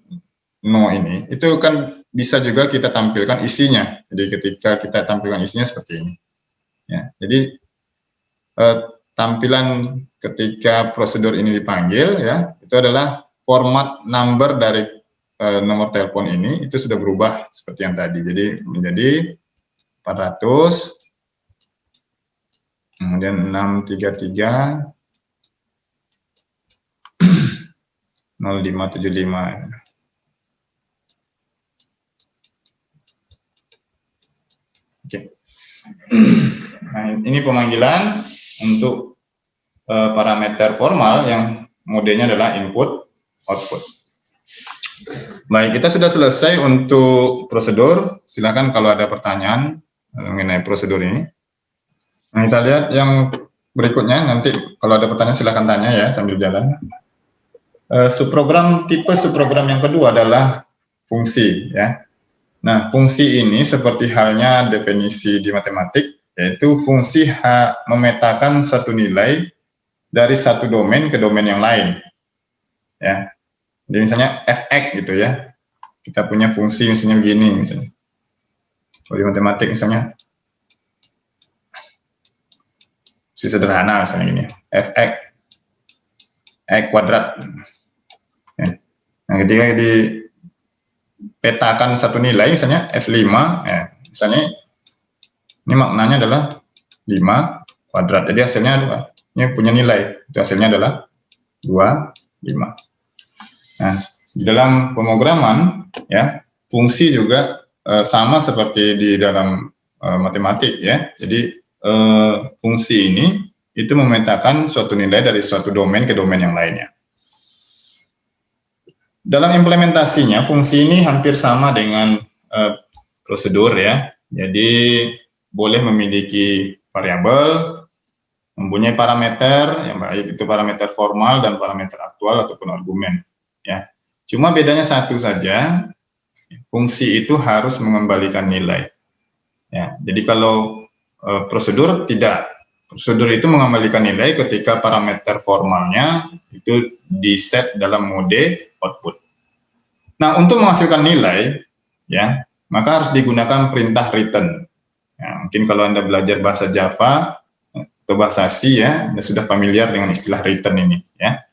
no ini itu kan bisa juga kita tampilkan isinya. Jadi ketika kita tampilkan isinya seperti ini. Ya, jadi tampilan ketika prosedur ini dipanggil ya itu adalah format number dari nomor telepon ini itu sudah berubah seperti yang tadi. Jadi menjadi 400 kemudian 633 0575. Oke. Nah, ini pemanggilan untuk parameter formal yang modenya adalah input output. Baik, kita sudah selesai untuk prosedur. Silakan kalau ada pertanyaan mengenai prosedur ini. Nah, kita lihat yang berikutnya. Nanti kalau ada pertanyaan silakan tanya ya sambil jalan. Tipe subprogram yang kedua adalah fungsi ya. Nah, fungsi ini seperti halnya definisi di matematik, yaitu fungsi memetakan suatu nilai dari satu domain ke domain yang lain. Ya, jadi misalnya fx gitu ya, kita punya fungsi misalnya begini misalnya. Kalau di matematik misalnya, fungsi sederhana misalnya gini, fx x kuadrat. Ya. Nah, ketika dipetakan satu nilai misalnya F5 ya, misalnya ini maknanya adalah 5 kuadrat, jadi hasilnya adalah ini punya nilai, itu hasilnya adalah 25. Nah, di dalam pemrograman ya fungsi juga sama seperti di dalam matematik ya, jadi fungsi ini itu memetakan suatu nilai dari suatu domain ke domain yang lainnya. Dalam implementasinya, fungsi ini hampir sama dengan prosedur ya. Jadi boleh memiliki variabel, mempunyai parameter, yang baik itu parameter formal dan parameter aktual ataupun argumen. Ya, cuma bedanya satu saja, fungsi itu harus mengembalikan nilai. Ya, jadi kalau prosedur tidak. Prosedur itu mengembalikan nilai ketika parameter formalnya itu di-set dalam mode output. Nah, untuk menghasilkan nilai, ya, maka harus digunakan perintah return. Ya, mungkin kalau Anda belajar bahasa Java atau bahasa C, ya, Anda sudah familiar dengan istilah return ini. Ya.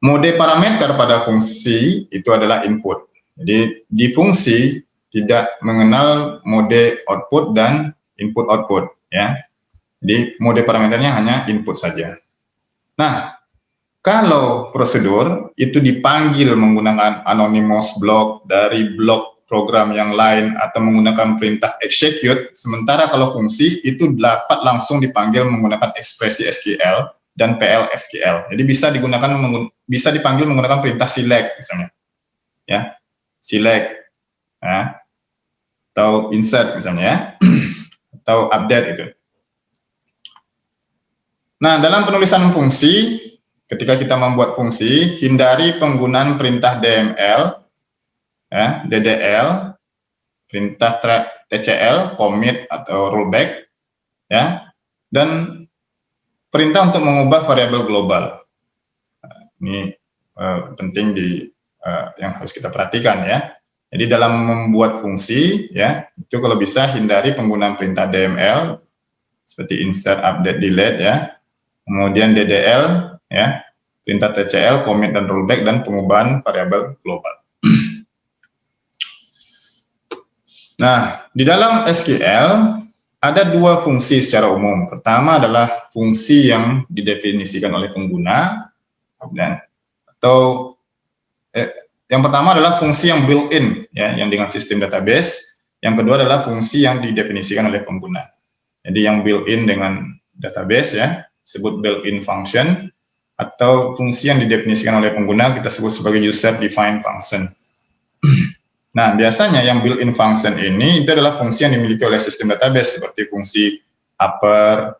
Mode parameter pada fungsi itu adalah input. Jadi, di fungsi tidak mengenal mode output dan input-output. Ya. Jadi, mode parameternya hanya input saja. Nah, kalau prosedur itu dipanggil menggunakan anonymous block dari blok program yang lain atau menggunakan perintah execute, sementara kalau fungsi itu dapat langsung dipanggil menggunakan ekspresi SQL dan PL SQL. Jadi bisa dipanggil menggunakan perintah select misalnya, ya, select, ya, atau insert misalnya, ya, atau update itu. Nah, dalam penulisan fungsi, ketika kita membuat fungsi, hindari penggunaan perintah DML, ya, DDL, perintah TCL, commit atau rollback, ya, dan perintah untuk mengubah variabel global. Ini penting yang harus kita perhatikan ya. Jadi dalam membuat fungsi, ya, itu kalau bisa hindari penggunaan perintah DML seperti insert, update, delete, ya. Kemudian DDL, ya, perintah TCL, commit dan rollback, dan pengubahan variabel global. Nah, di dalam SQL ada dua fungsi secara umum. Pertama adalah fungsi yang didefinisikan oleh pengguna, yang pertama adalah fungsi yang built-in, ya, yang dengan sistem database. Yang kedua adalah fungsi yang didefinisikan oleh pengguna. Jadi yang built-in dengan database, ya, disebut built-in function, atau fungsi yang didefinisikan oleh pengguna kita sebut sebagai user defined function. Nah, biasanya yang built-in function ini itu adalah fungsi yang dimiliki oleh sistem database seperti fungsi upper,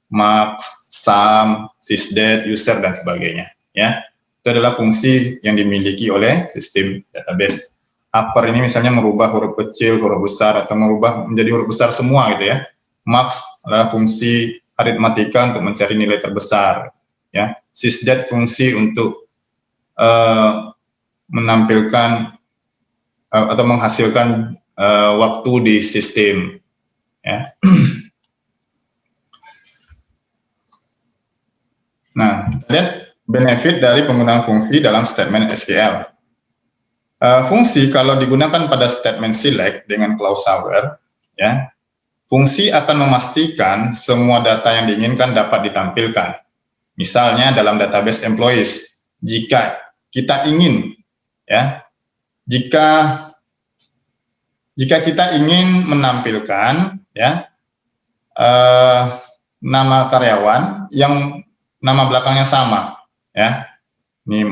max, sum, sysdate, user dan sebagainya. Ya, itu adalah fungsi yang dimiliki oleh sistem database. Upper ini misalnya merubah huruf kecil, huruf besar, atau merubah menjadi huruf besar semua gitu ya. Max adalah fungsi aritmatika untuk mencari nilai terbesar. Ya, sysdate fungsi untuk menampilkan atau menghasilkan waktu di sistem. Ya. Nah, kita lihat benefit dari penggunaan fungsi dalam statement SQL. Fungsi kalau digunakan pada statement select dengan clause where, ya, fungsi akan memastikan semua data yang diinginkan dapat ditampilkan. Misalnya dalam database employees, jika kita ingin, ya, jika kita ingin menampilkan, ya, nama karyawan yang nama belakangnya sama, ya. Ini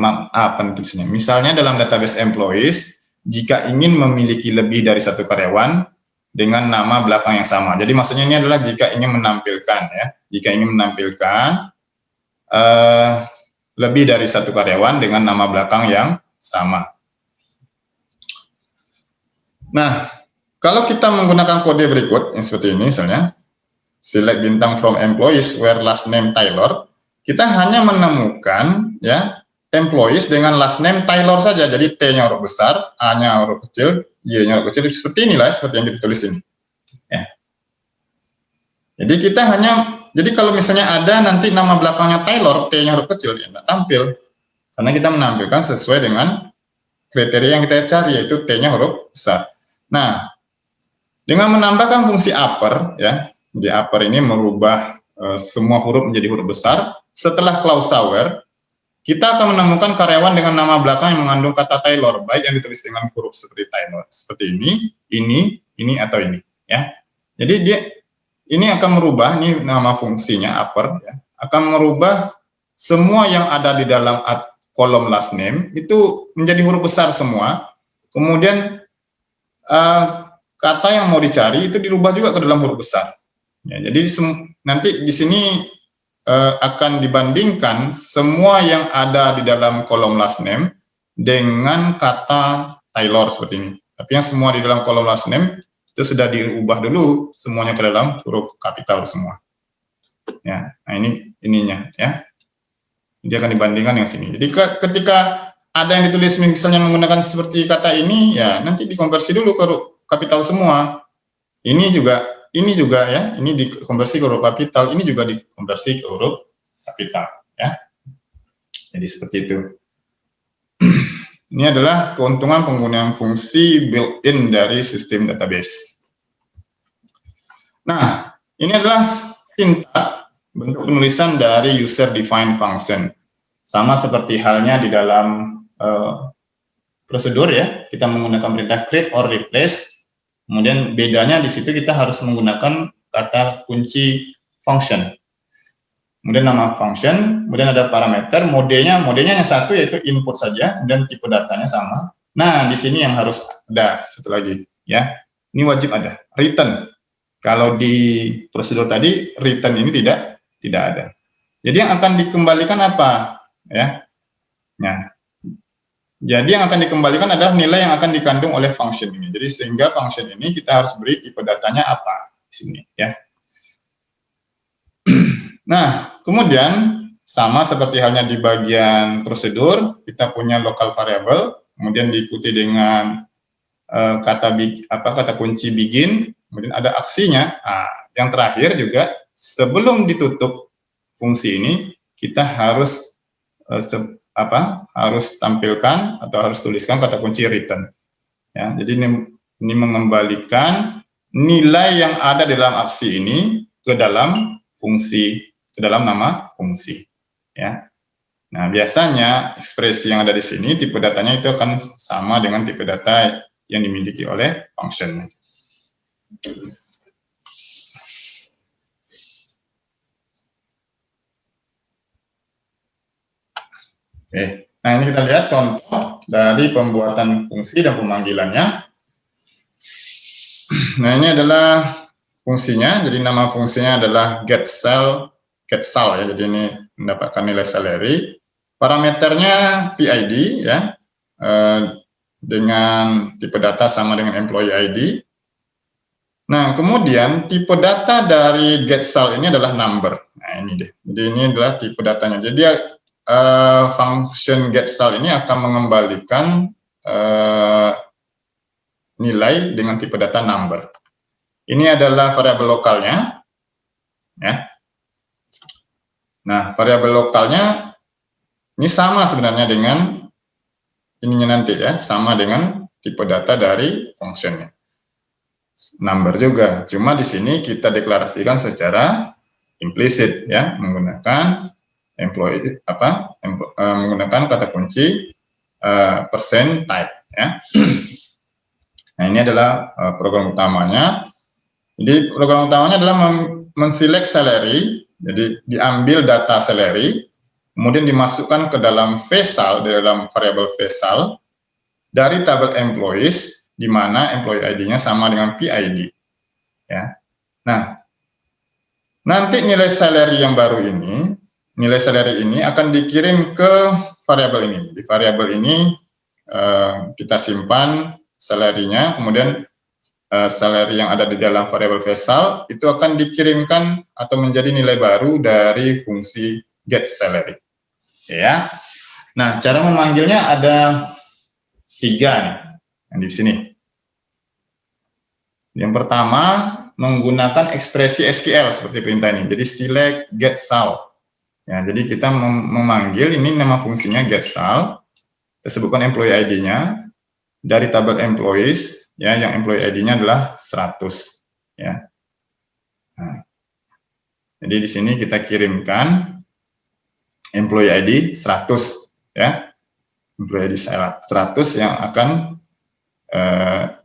penting sini. Misalnya dalam database employees, jika ingin memiliki lebih dari satu karyawan dengan nama belakang yang sama. Jadi maksudnya ini adalah jika ingin menampilkan, ya, jika ingin menampilkan lebih dari satu karyawan dengan nama belakang yang sama. Nah, kalau kita menggunakan kode berikut yang seperti ini, misalnya select bintang from employees where last name Taylor, kita hanya menemukan, ya, employees dengan last name Taylor saja. Jadi T-nya huruf besar, A-nya huruf kecil, Y-nya huruf kecil, seperti inilah, seperti yang ditulis ini. Ya. Jadi kita hanya, jadi kalau misalnya ada nanti nama belakangnya Taylor, T-nya huruf kecil, ya nggak tampil. Karena kita menampilkan sesuai dengan kriteria yang kita cari, yaitu T-nya huruf besar. Nah, dengan menambahkan fungsi upper, ya, jadi upper ini merubah semua huruf menjadi huruf besar. Setelah clause where, kita akan menemukan karyawan dengan nama belakang yang mengandung kata Taylor, baik yang ditulis dengan huruf seperti Taylor, seperti ini atau ini, ya. Jadi ini akan merubah, ini nama fungsinya upper, ya, akan merubah semua yang ada di dalam kolom last name itu menjadi huruf besar semua. Kemudian kata yang mau dicari itu dirubah juga ke dalam huruf besar. Ya, jadi nanti di sini akan dibandingkan semua yang ada di dalam kolom last name dengan kata Taylor seperti ini. Tapi yang semua di dalam kolom last name itu sudah diubah dulu semuanya ke dalam huruf kapital semua. Ya, nah ini ininya, ya. Jadi akan dibandingkan yang sini. Jadi ketika ada yang ditulis misalnya menggunakan seperti kata ini, ya nanti dikonversi dulu ke huruf kapital semua. Ini juga ya, ini dikonversi ke huruf kapital, ini juga dikonversi ke huruf kapital, ya. Jadi seperti itu. Ini adalah keuntungan penggunaan fungsi built-in dari sistem database. Nah, ini adalah sintaks bentuk penulisan dari user defined function. Sama seperti halnya di dalam prosedur, ya, kita menggunakan perintah create or replace. Kemudian bedanya di situ kita harus menggunakan kata kunci function. Kemudian nama function, kemudian ada parameter, modenya yang satu yaitu input saja, kemudian tipe datanya sama. Nah, di sini yang harus ada satu lagi, ya. Ini wajib ada, return. Kalau di prosedur tadi return ini tidak ada. Jadi yang akan dikembalikan apa, ya? Nah, jadi yang akan dikembalikan adalah nilai yang akan dikandung oleh function ini. Jadi sehingga function ini kita harus beri tipe datanya apa di sini, ya. Nah, kemudian sama seperti halnya di bagian prosedur, kita punya local variable, kemudian diikuti dengan kata kunci begin, kemudian ada aksinya. Nah, yang terakhir juga sebelum ditutup fungsi ini kita harus harus tampilkan atau harus tuliskan kata kunci return. Ya, jadi ini mengembalikan nilai yang ada di dalam aksi ini ke dalam fungsi, ke dalam nama fungsi, ya. Nah, biasanya ekspresi yang ada di sini tipe datanya itu akan sama dengan tipe data yang dimiliki oleh function. Oke. Nah, ini kita lihat contoh dari pembuatan fungsi dan pemanggilannya. Nah, ini adalah fungsinya. Jadi nama fungsinya adalah getSal ya. Jadi ini mendapatkan nilai salary. Parameternya PID ya. Dengan tipe data sama dengan employee ID. Nah, kemudian tipe data dari getSal ini adalah number. Nah, ini deh. Jadi ini adalah tipe datanya. Jadi function getSal ini akan mengembalikan nilai dengan tipe data number. Ini adalah variabel lokalnya, ya. Nah, variabel lokalnya ini sama sebenarnya dengan ininya nanti ya, sama dengan tipe data dari functionnya. Number juga, cuma di sini kita deklarasikan secara implisit ya, menggunakan menggunakan kata kunci percent type ya. Nah, ini adalah program utamanya. Jadi program utamanya adalah menselect salary, jadi diambil data salary, kemudian dimasukkan ke dalam VSAL, di dalam variabel VSAL dari tabel employees, di mana employee ID-nya sama dengan PID. Ya. Nah, nanti nilai salary yang baru ini, nilai salary ini akan dikirim ke variabel ini. Di variabel ini kita simpan salary-nya, kemudian salary yang ada di dalam variabel VSAL itu akan dikirimkan atau menjadi nilai baru dari fungsi getSalary. Ya. Nah, cara memanggilnya ada 3 nih, yang di sini. Yang pertama, menggunakan ekspresi SQL seperti perintah ini. Jadi select getSal. Ya, jadi kita memanggil ini nama fungsinya getSal. Kita sebutkan employee ID-nya dari tabel employees, ya, yang employee ID-nya adalah 100, ya. Nah, jadi di sini kita kirimkan employee ID 100, ya, employee ID 100 yang akan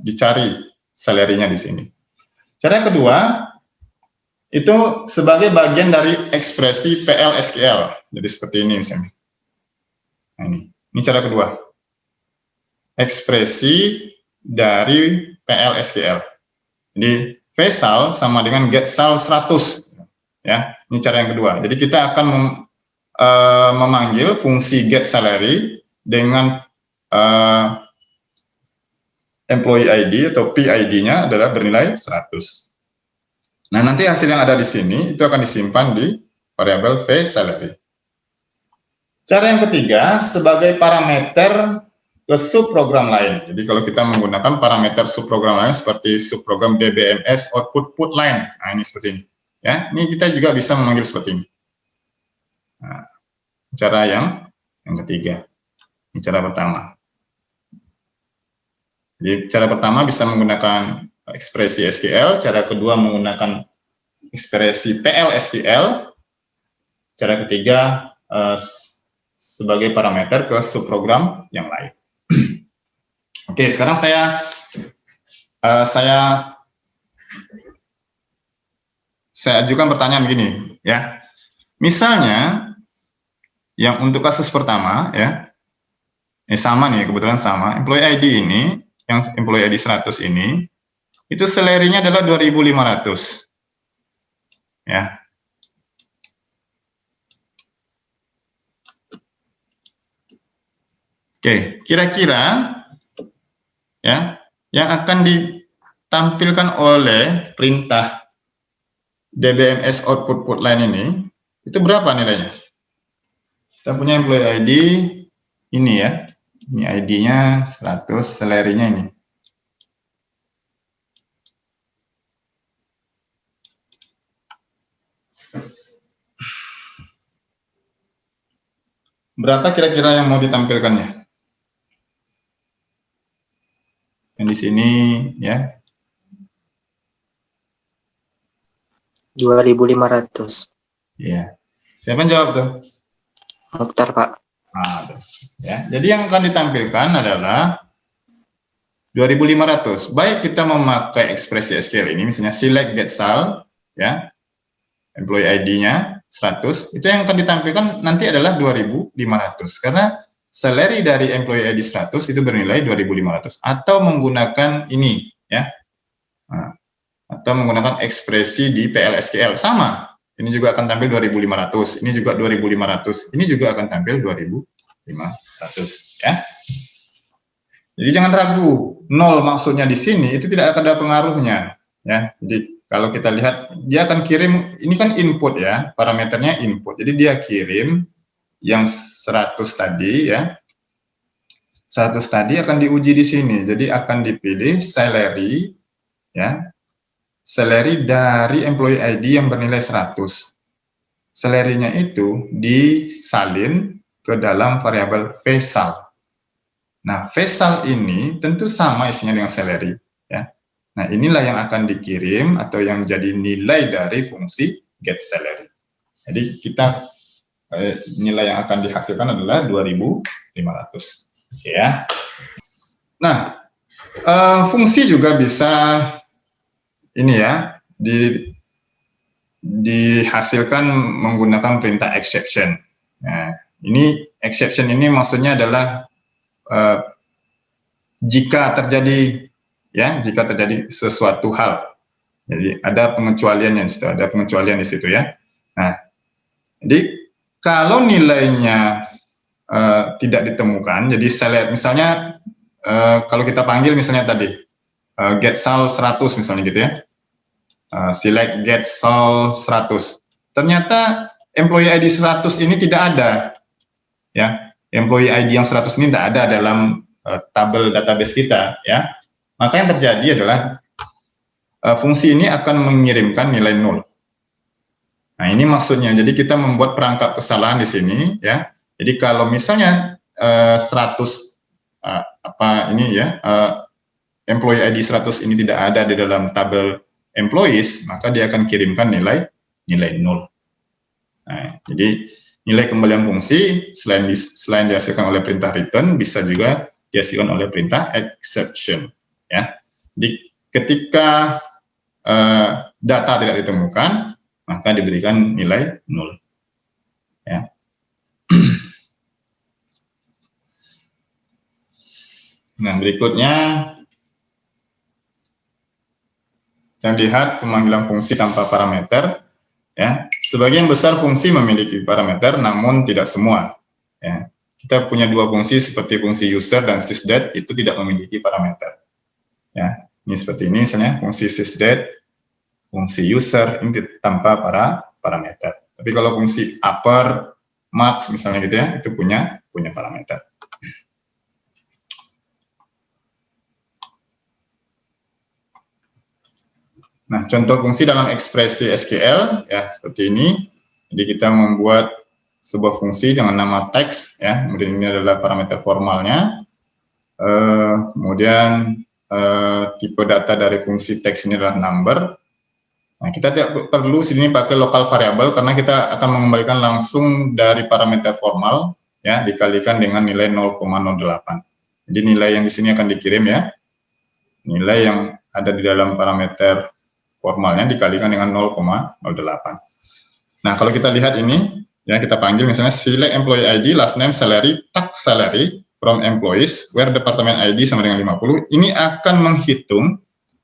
dicari salary-nya di sini. Cara kedua itu sebagai bagian dari ekspresi PL/SQL, jadi seperti ini misalnya. Nah, ini cara kedua. Ekspresi dari PL/SQL. Jadi VSAL sama dengan getSal 100. Ya, ini cara yang kedua. Jadi kita akan memanggil fungsi getSalary dengan employee ID atau PID-nya adalah bernilai 100. Nah, nanti hasil yang ada di sini itu akan disimpan di variabel VSalary. Cara yang ketiga sebagai parameter ke subprogram lain. Jadi kalau kita menggunakan parameter subprogram lain seperti subprogram DBMS output put line. Nah, ini seperti ini. Ya, ini kita juga bisa memanggil seperti ini. Nah, cara yang ketiga. Ini cara pertama. Jadi cara pertama bisa menggunakan ekspresi SQL, cara kedua menggunakan ekspresi PL/SQL, cara ketiga sebagai parameter ke subprogram yang lain. Oke, sekarang saya ajukan pertanyaan begini, ya. Misalnya yang untuk kasus pertama, ya, sama nih, kebetulan sama. Employee ID ini, yang employee ID 100 ini, itu salary-nya adalah 2.500, ya. Oke, kira-kira ya yang akan ditampilkan oleh perintah DBMS output put line ini itu berapa nilainya? Kita punya employee ID ini ya. Ini ID-nya 100, salary-nya ini. Berapa kira-kira yang mau ditampilkannya? Yang di sini ya. 2.500. Iya. Siapa yang jawab tuh? Mukhtar, Pak. Ya. Jadi yang akan ditampilkan adalah 2.500. Baik kita memakai ekspresi SQL ini, misalnya select getSal, ya, employee ID-nya 100, itu yang akan ditampilkan nanti adalah 2.500. Karena salary dari employee ID 100 itu bernilai 2.500, atau menggunakan ini ya. Nah, atau menggunakan ekspresi di PLSQL sama. Ini juga akan tampil 2.500, ini juga 2.500, ini juga akan tampil 2.500 ya. Jadi jangan ragu, 0 maksudnya di sini itu tidak akan ada pengaruhnya ya. Jadi kalau kita lihat dia akan kirim, ini kan input ya, parameternya input. Jadi dia kirim yang 100 tadi ya. 100 tadi akan diuji di sini. Jadi akan dipilih salary ya. Salary dari employee ID yang bernilai 100. Salary-nya itu disalin ke dalam variabel vsal. Nah, vsal ini tentu sama isinya dengan salary ya. Nah, inilah yang akan dikirim atau yang jadi nilai dari fungsi get salary. Jadi kita nilai yang akan dihasilkan adalah 2.500 ya. Nah, fungsi juga bisa ini ya dihasilkan menggunakan perintah exception. Nah, ini exception ini maksudnya adalah jika terjadi sesuatu hal. Jadi ada pengecualiannya di situ, ada pengecualian di situ ya. Nah, jadi kalau nilainya tidak ditemukan, jadi select misalnya kalau kita panggil misalnya tadi get sal 100 misalnya gitu ya. Select get sal 100. Ternyata employee ID 100 ini tidak ada. Ya, employee ID yang 100 ini tidak ada dalam tabel database kita ya. Maka yang terjadi adalah fungsi ini akan mengirimkan nilai 0. Nah, ini maksudnya. Jadi kita membuat perangkap kesalahan di sini ya. Jadi kalau misalnya 100 employee ID 100 ini tidak ada di dalam tabel employees, maka dia akan kirimkan nilai 0. Nah, jadi nilai kembalian fungsi selain dihasilkan oleh perintah return, bisa juga dihasilkan oleh perintah exception ya. Jadi ketika data tidak ditemukan, maka diberikan nilai 0 ya. Nah, berikutnya kita lihat pemanggilan fungsi tanpa parameter ya. Sebagian besar fungsi memiliki parameter, namun tidak semua ya. Kita punya dua fungsi seperti fungsi user dan sysdate, itu tidak memiliki parameter ya. Ini seperti ini misalnya fungsi sysdate, fungsi user ini tanpa parameter. Tapi kalau fungsi upper, max misalnya gitu ya, itu punya parameter. Nah, contoh fungsi dalam ekspresi SQL ya seperti ini. Jadi kita membuat sebuah fungsi dengan nama text ya, kemudian ini adalah parameter formalnya. Kemudian tipe data dari fungsi text ini adalah number. Nah, kita tidak perlu sini pakai local variable karena kita akan mengembalikan langsung dari parameter formal ya, dikalikan dengan nilai 0,08. Jadi nilai yang di sini akan dikirim ya, nilai yang ada di dalam parameter formalnya dikalikan dengan 0,08. Nah, kalau kita lihat ini, ya kita panggil misalnya select employee ID, last name, salary, tax salary from employees, where department ID sama dengan 50, ini akan menghitung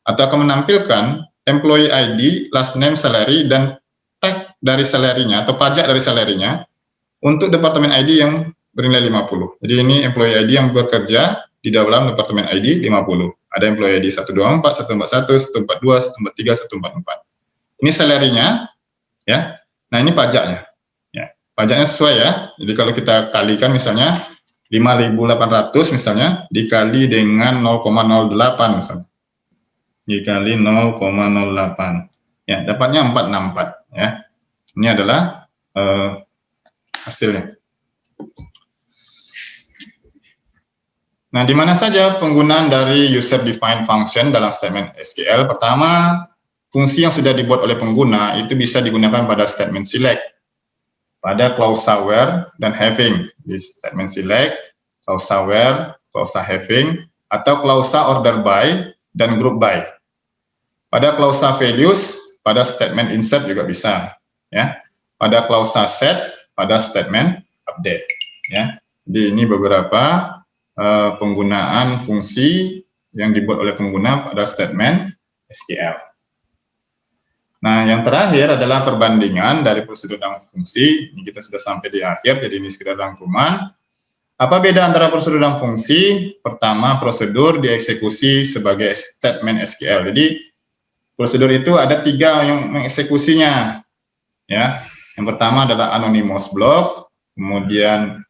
atau akan menampilkan employee ID, last name, salary, dan tax dari salary-nya atau pajak dari salary-nya untuk departemen ID yang bernilai 50. Jadi ini employee ID yang bekerja di dalam departemen ID 50. Ada employee ID 124, 141, 142, 143, 144. Ini salary-nya ya. Nah, ini pajaknya. Ya, pajaknya sesuai ya. Jadi kalau kita kalikan misalnya 5.800 misalnya dikali dengan 0,08 misalnya. Dikali 0,08. Ya, dapatnya 464 ya. Ini adalah hasilnya. Nah, di mana saja penggunaan dari user defined function dalam statement SQL? Pertama, fungsi yang sudah dibuat oleh pengguna itu bisa digunakan pada statement select, pada klausa where dan having. Di statement select, klausa where, klausa having, atau klausa order by dan group by. Pada klausa values, pada statement insert juga bisa, ya. Pada klausa set, pada statement update, ya. Jadi ini beberapa penggunaan fungsi yang dibuat oleh pengguna pada statement SQL. Nah, yang terakhir adalah perbandingan dari prosedur dan fungsi. Ini kita sudah sampai di akhir, jadi ini sekedar rangkuman. Apa beda antara prosedur dan fungsi? Pertama, prosedur dieksekusi sebagai statement SQL. Jadi, prosedur itu ada 3 yang mengeksekusinya. Ya, yang pertama adalah anonymous block, kemudian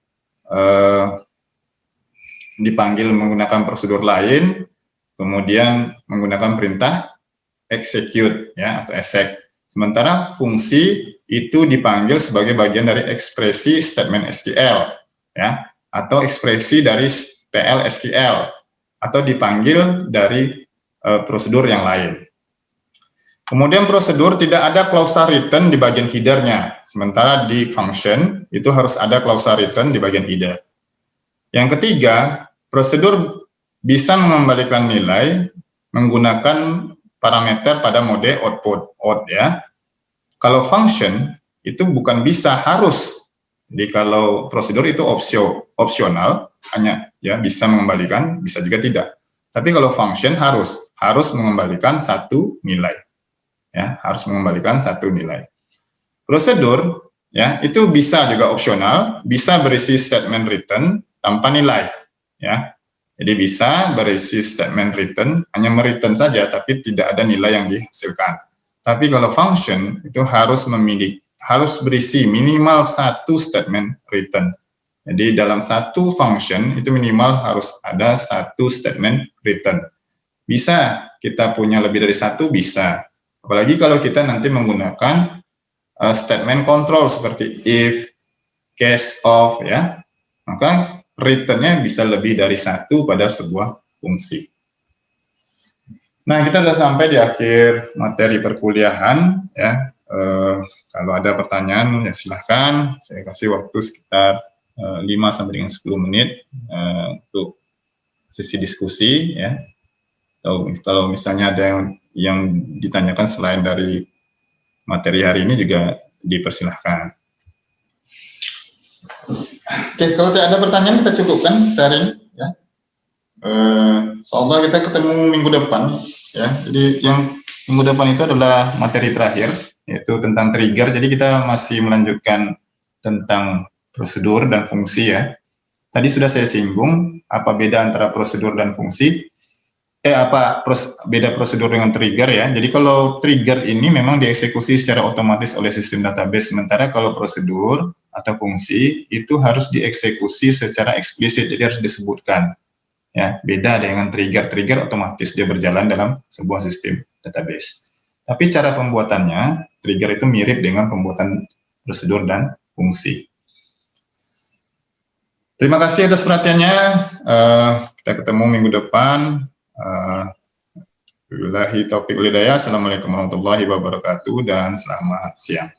dipanggil menggunakan prosedur lain, kemudian menggunakan perintah execute ya atau exec. Sementara fungsi itu dipanggil sebagai bagian dari ekspresi statement SQL ya atau ekspresi dari TL SQL atau dipanggil dari prosedur yang lain. Kemudian prosedur tidak ada klausa return di bagian header-nya, sementara di function itu harus ada klausa return di bagian header. Yang ketiga, prosedur bisa mengembalikan nilai menggunakan parameter pada mode output out ya. Kalau function itu bukan bisa, harus. Jadi kalau prosedur itu opsional, hanya ya bisa mengembalikan, bisa juga tidak. Tapi kalau function harus mengembalikan satu nilai. Ya, harus mengembalikan satu nilai. Prosedur ya itu bisa juga opsional, bisa berisi statement return tanpa nilai ya. Jadi bisa berisi statement return, hanya mereturn saja, tapi tidak ada nilai yang dihasilkan. Tapi kalau function itu harus berisi minimal satu statement return. Jadi dalam satu function itu minimal harus ada satu statement return. Bisa kita punya lebih dari satu, bisa. Apalagi kalau kita nanti menggunakan statement control seperti if, case of, ya, maka return-nya bisa lebih dari satu pada sebuah fungsi. Nah, kita sudah sampai di akhir materi perkuliahan, ya. Kalau ada pertanyaan, ya silahkan. Saya kasih waktu sekitar 5 sampai dengan 10 menit untuk sesi diskusi, ya. Kalau misalnya ada yang ditanyakan selain dari materi hari ini juga dipersilahkan. Oke, kalau tidak ada pertanyaan kita cukupkan hari ini ya. Semoga kita ketemu minggu depan ya. Jadi yang minggu depan itu adalah materi terakhir yaitu tentang trigger. Jadi kita masih melanjutkan tentang prosedur dan fungsi ya. Tadi sudah saya singgung apa beda antara prosedur dan fungsi. Beda prosedur dengan trigger ya. Jadi kalau trigger ini memang dieksekusi secara otomatis oleh sistem database, sementara kalau prosedur atau fungsi itu harus dieksekusi secara eksplisit, jadi harus disebutkan. Ya, beda dengan trigger. Trigger otomatis dia berjalan dalam sebuah sistem database. Tapi cara pembuatannya, trigger itu mirip dengan pembuatan prosedur dan fungsi. Terima kasih atas perhatiannya. Kita ketemu minggu depan. Wabillahi taufiq wal hidayah. Assalamualaikum warahmatullahi wabarakatuh dan selamat siang.